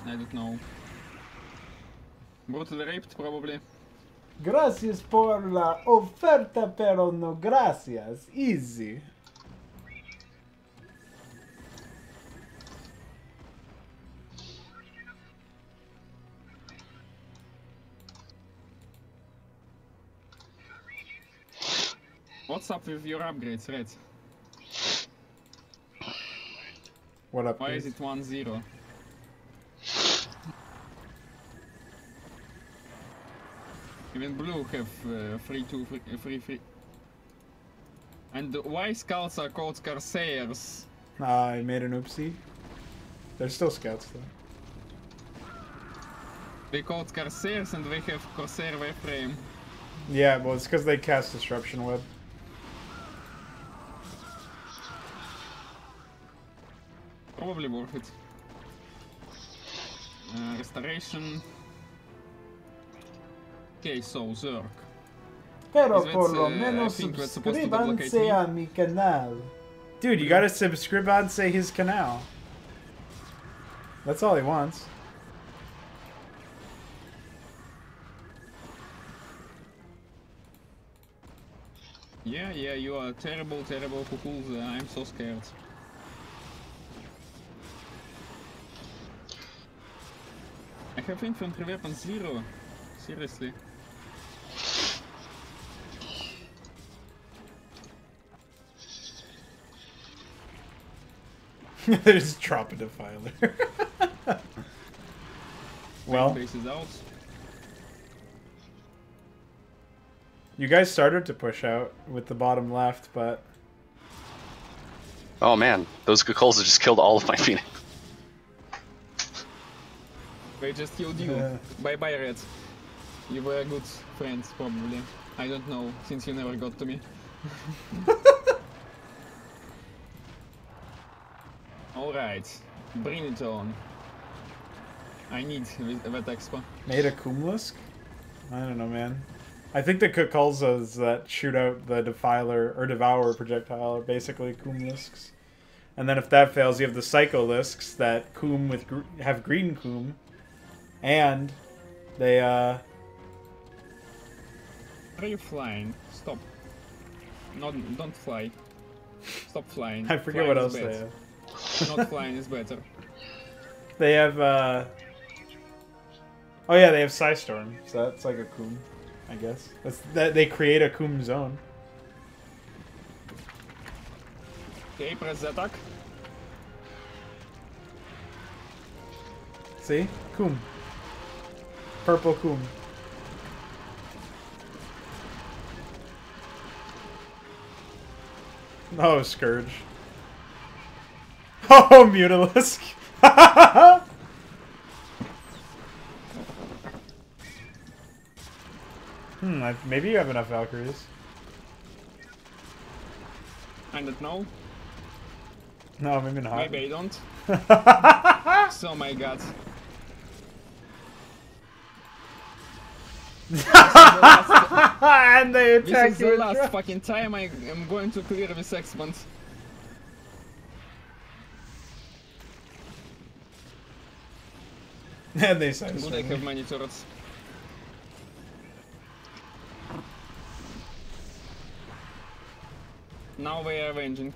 I don't know, brutally raped probably. Gracias por la oferta, pero no gracias. Easy. What's up with your upgrades, Red? What up? Why Chris? is it 1-0? Even blue have free. And why scouts are called Corsairs? I made an oopsie. They're still scouts though. They called Corsairs and they have Corsair wireframe. Yeah, well, it's because they cast Disruption Web. probably worth it. Restoration. Okay, so Zerk. Pero Is that, por lo I menos think that's supposed to duplicate suscríbanse me? a mi canal. Dude, you gotta subscribanse his canal. That's all he wants. Yeah, you are terrible, terrible kukuls. I'm so scared. I have infantry weapon 0. Seriously. They just drop a defiler. Well, Base is out. you guys started to push out with the bottom left, but Oh man, those Kukulls have just killed all of my Phoenix. They just killed you. Bye bye, Red. You were good friends, probably. I don't know, since you never got to me. Alright, bring it on. I need that expo. made a Kumlusk? I don't know, man. I think the Kukulzas that shoot out the Defiler or Devour projectile are basically Kumlusks. And then if that fails, you have the Psycholisks that Kum with have green Kum, and they Are you flying? Stop. Don't fly. Stop flying. I forget Flying what is else bad. they have. Not flying is better. They have oh yeah, they have Psystorm, so that's like a Kum, I guess. That they create a Kum zone. Okay, press the attack. See? Kum. Purple Kum. Oh, Scourge. Oh, Mutalisk. Maybe you have enough Valkyries. I don't know. No, maybe not. Maybe I don't. So my god. And they This attack is you the with last drop. fucking time I am going to clear this expand. And they say Good, I have many turrets. Now we are avenging.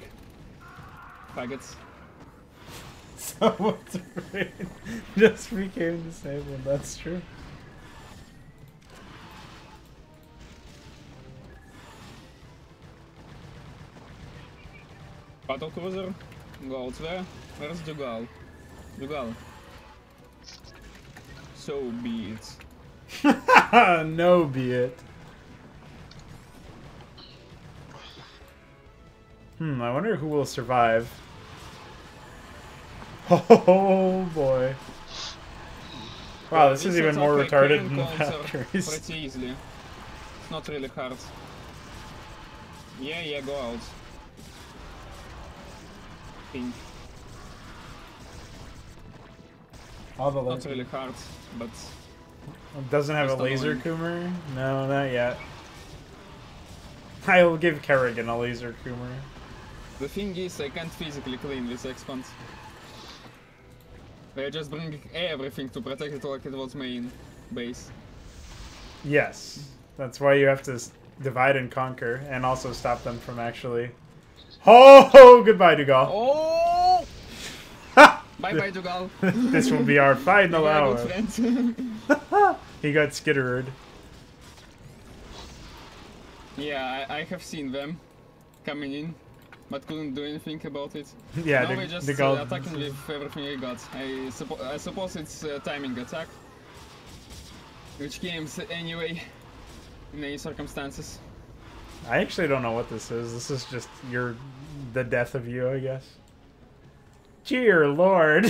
Faggots. Someone's brain just became disabled, that's true. Battle cruiser. Gold where? Where's Jugal? Jugal. So be it. No be it. I wonder who will survive. Oh boy. Wow, this is even more retarded than the Valkyries. Pretty easily. It's not really hard. Yeah, go out. Pink. All the Not really hard, but It doesn't have just a laser annoying. Coomer? No, not yet. I'll give Kerrigan a laser Coomer. the thing is I can't physically clean this expand. They're just bringing everything to protect it like it was main base. Yes. That's why you have to divide and conquer, and also stop them from actually... Oh, goodbye, Dugal. Oh! Bye bye, Dugal. This will be our final You're a hour. good friend. He got skittered. Yeah, I have seen them coming in, but couldn't do anything about it. Yeah, now we're just Dugal... attacking with everything I got. I suppose it's a timing attack, which games anyway, in any circumstances. I actually don't know what this is. This is just the death of you, I guess. Dear Lord.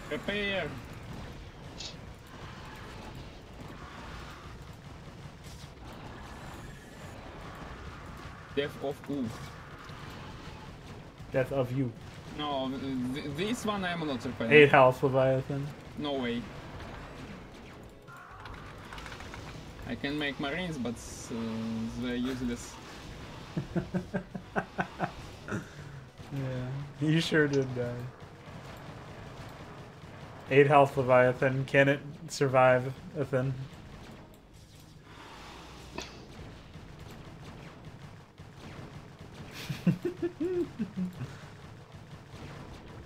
Prepare! Death of who? Death of you. No, this one I am not surprised. 8 health, Leviathan. No way. I can make marines, but they're useless. Yeah, you sure did die. 8 health, Leviathan. Can it survive, Ethan?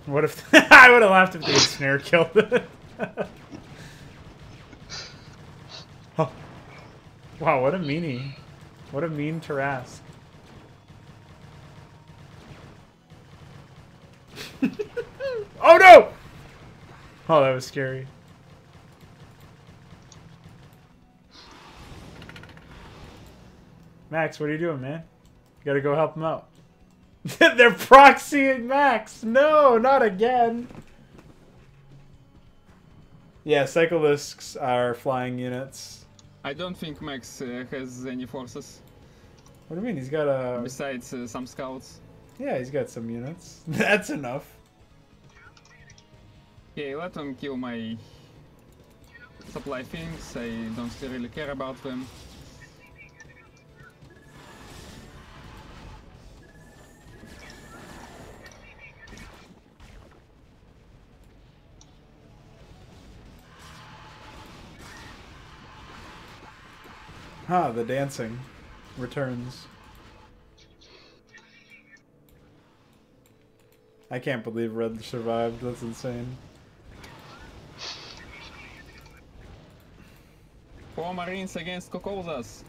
What if I would have laughed if they had snare killed it? Oh. Wow, what a meanie. What a mean Tarask. Oh no! Oh, that was scary. Max, what are you doing, man? You gotta go help him out. They're proxying Max! No, not again! Yeah, cyclists are flying units. I don't think Max has any forces. What do you mean? He's got a... Besides some scouts. Yeah, he's got some units. That's enough. Okay, let them kill my supply things. I don't really care about them. Ah, the dancing returns. I can't believe Red survived. That's insane. 4 marines against Kokozas.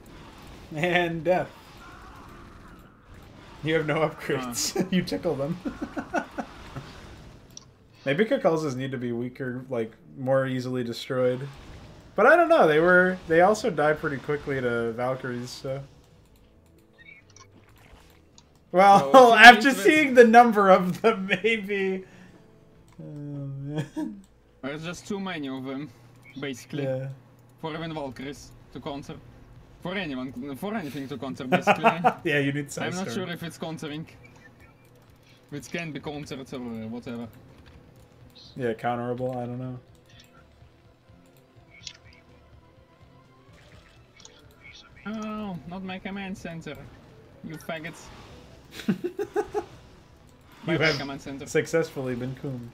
And death. You have no upgrades. You tickle them. Maybe Kokozas need to be weaker, like more easily destroyed. But I don't know. They also die pretty quickly to Valkyries. So. Well, So after seeing the number of them, maybe. Oh, man. There's just too many of them, basically. Yeah. For even Valkyries to counter. For anyone, for anything to counter, basically. Yeah, you need I'm Sidestorm. not sure if it's countering. It can be countered or whatever. Yeah, counterable. I don't know. Oh, not my command center. You faggots. You Bye-bye, have command center. successfully been coon.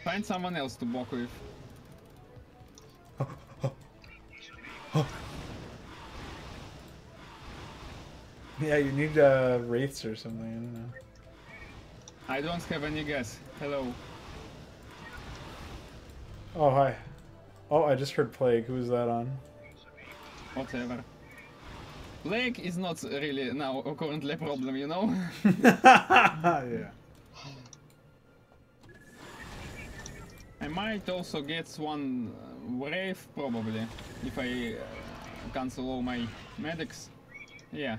Find someone else to block with. Yeah, you need wraiths or something. I don't know. I don't have any gas. Hello. Oh, hi. Oh, I just heard Plague. Who is that on? Whatever. Plague is not really now currently a problem, you know? Yeah. I might also get one Wraith, probably, if I cancel all my medics. Yeah,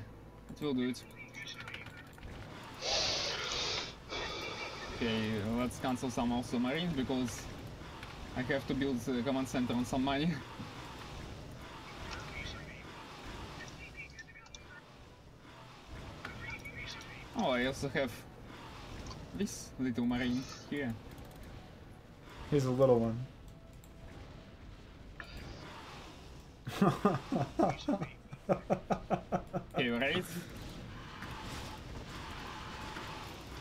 it will do it. Okay, let's cancel some also Marines, because I have to build the command center on some money. Oh, I also have this little Marine here. He's a little one. Okay, right?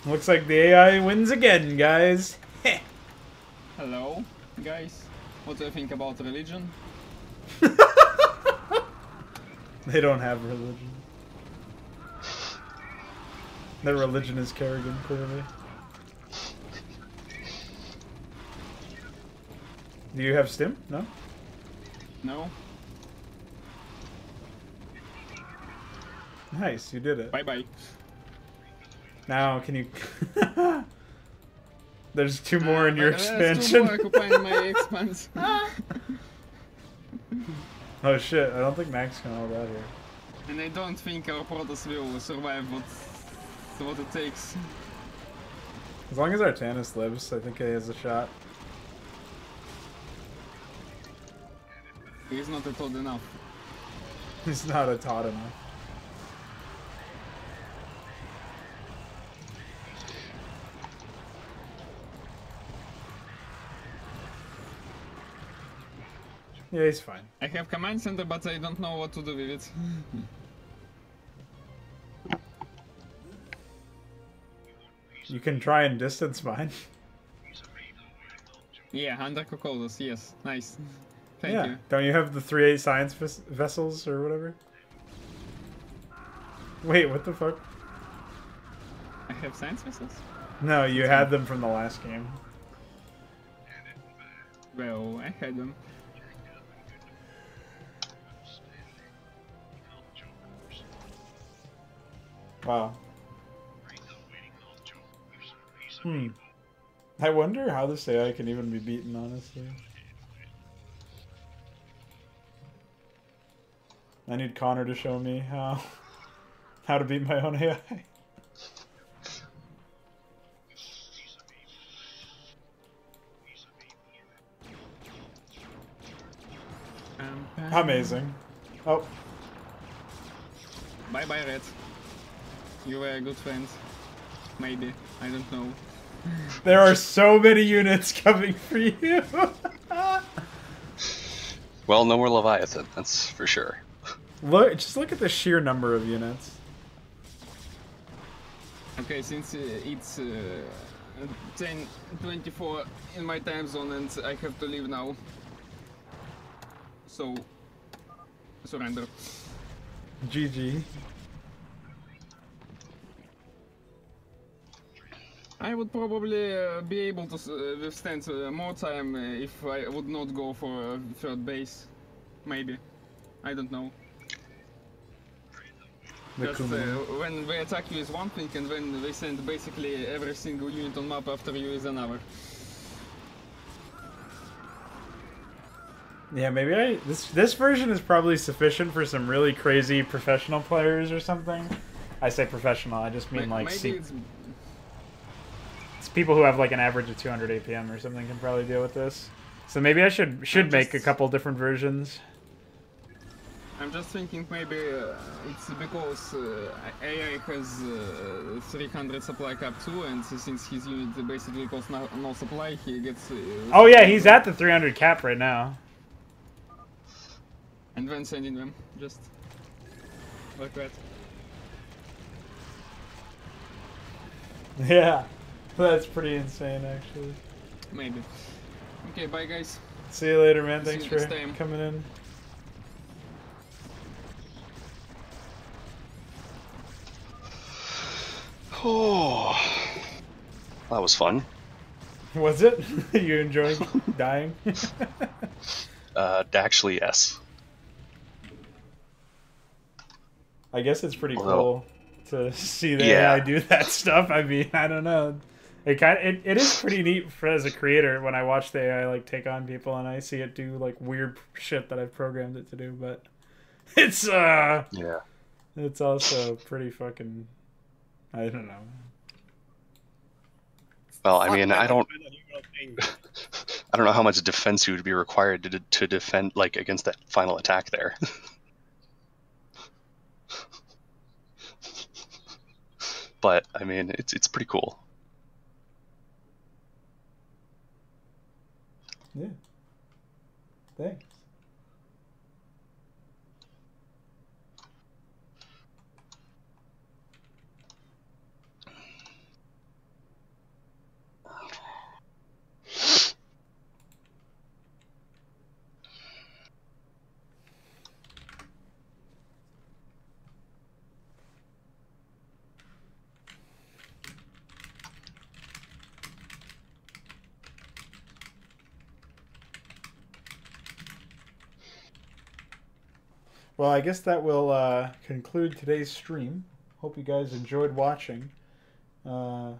Looks like the AI wins again, guys. Hello, guys. What do you think about religion? They don't have religion. Their religion is Kerrigan, clearly. Do you have stim? No? No? Nice, you did it. Bye bye. Now, can you... There's 2 more in your There's 2 expansion. more occupying my expansion. Oh shit, I don't think Max can hold out here. And I don't think our Protoss will survive what it takes. As long as Artanis lives, I think he has a shot. He's not at all enough. He's not a tot enough. Yeah, he's fine. I have command center, but I don't know what to do with it. You can try and distance mine. Yeah, under Kokolos, yes. Nice. Thank Yeah. you. Don't you have the 3-8 science vessels or whatever? Wait, what the fuck? I have science vessels? No, you had them from the last game. Well, I had them. Wow. I wonder how this AI can even be beaten, honestly. I need Connor to show me how to beat my own AI. Amazing. Oh. Bye bye, Red. You were a good friend. Maybe. I don't know. There are so many units coming for you. Well, no more Leviathan, that's for sure. Just look at the sheer number of units. Okay, since it's 10:24 in my time zone and I have to leave now. So, surrender. GG. I would probably be able to withstand more time if I would not go for a third base. Maybe. I don't know. Just when they attack you is one thing, and when they send basically every single unit on map after you is another. Yeah, maybe this version is probably sufficient for some really crazy professional players or something. I say professional, I just mean like it's people who have like an average of 200 APM or something can probably deal with this. So maybe I should make a couple different versions. I'm just thinking maybe it's because AI has 300 supply cap too, and since his unit basically costs no supply, he gets... oh yeah, he's at the 300 cap right now. And then sending them, just like that. Yeah, that's pretty insane actually. Maybe. Okay, bye guys. See you later, man. Thanks for time. coming in. Oh, that was fun. Was it? You enjoyed dying? Actually, yes. I guess it's pretty Although, cool to see the AI do that stuff. I mean, I don't know. It is pretty neat as a creator when I watch the AI like take on people and I see it do like weird shit that I've programmed it to do. But it's yeah, it's also pretty fucking. I don't know. Well, I mean, I don't know how much defense you would be required to defend like against that final attack there. But I mean, it's pretty cool. Yeah. Thanks. Well, I guess that will conclude today's stream. Hope you guys enjoyed watching. I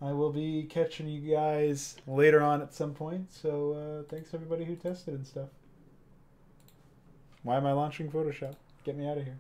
will be catching you guys later on at some point. So thanks everybody who tested and stuff. Why am I launching Photoshop? Get me out of here.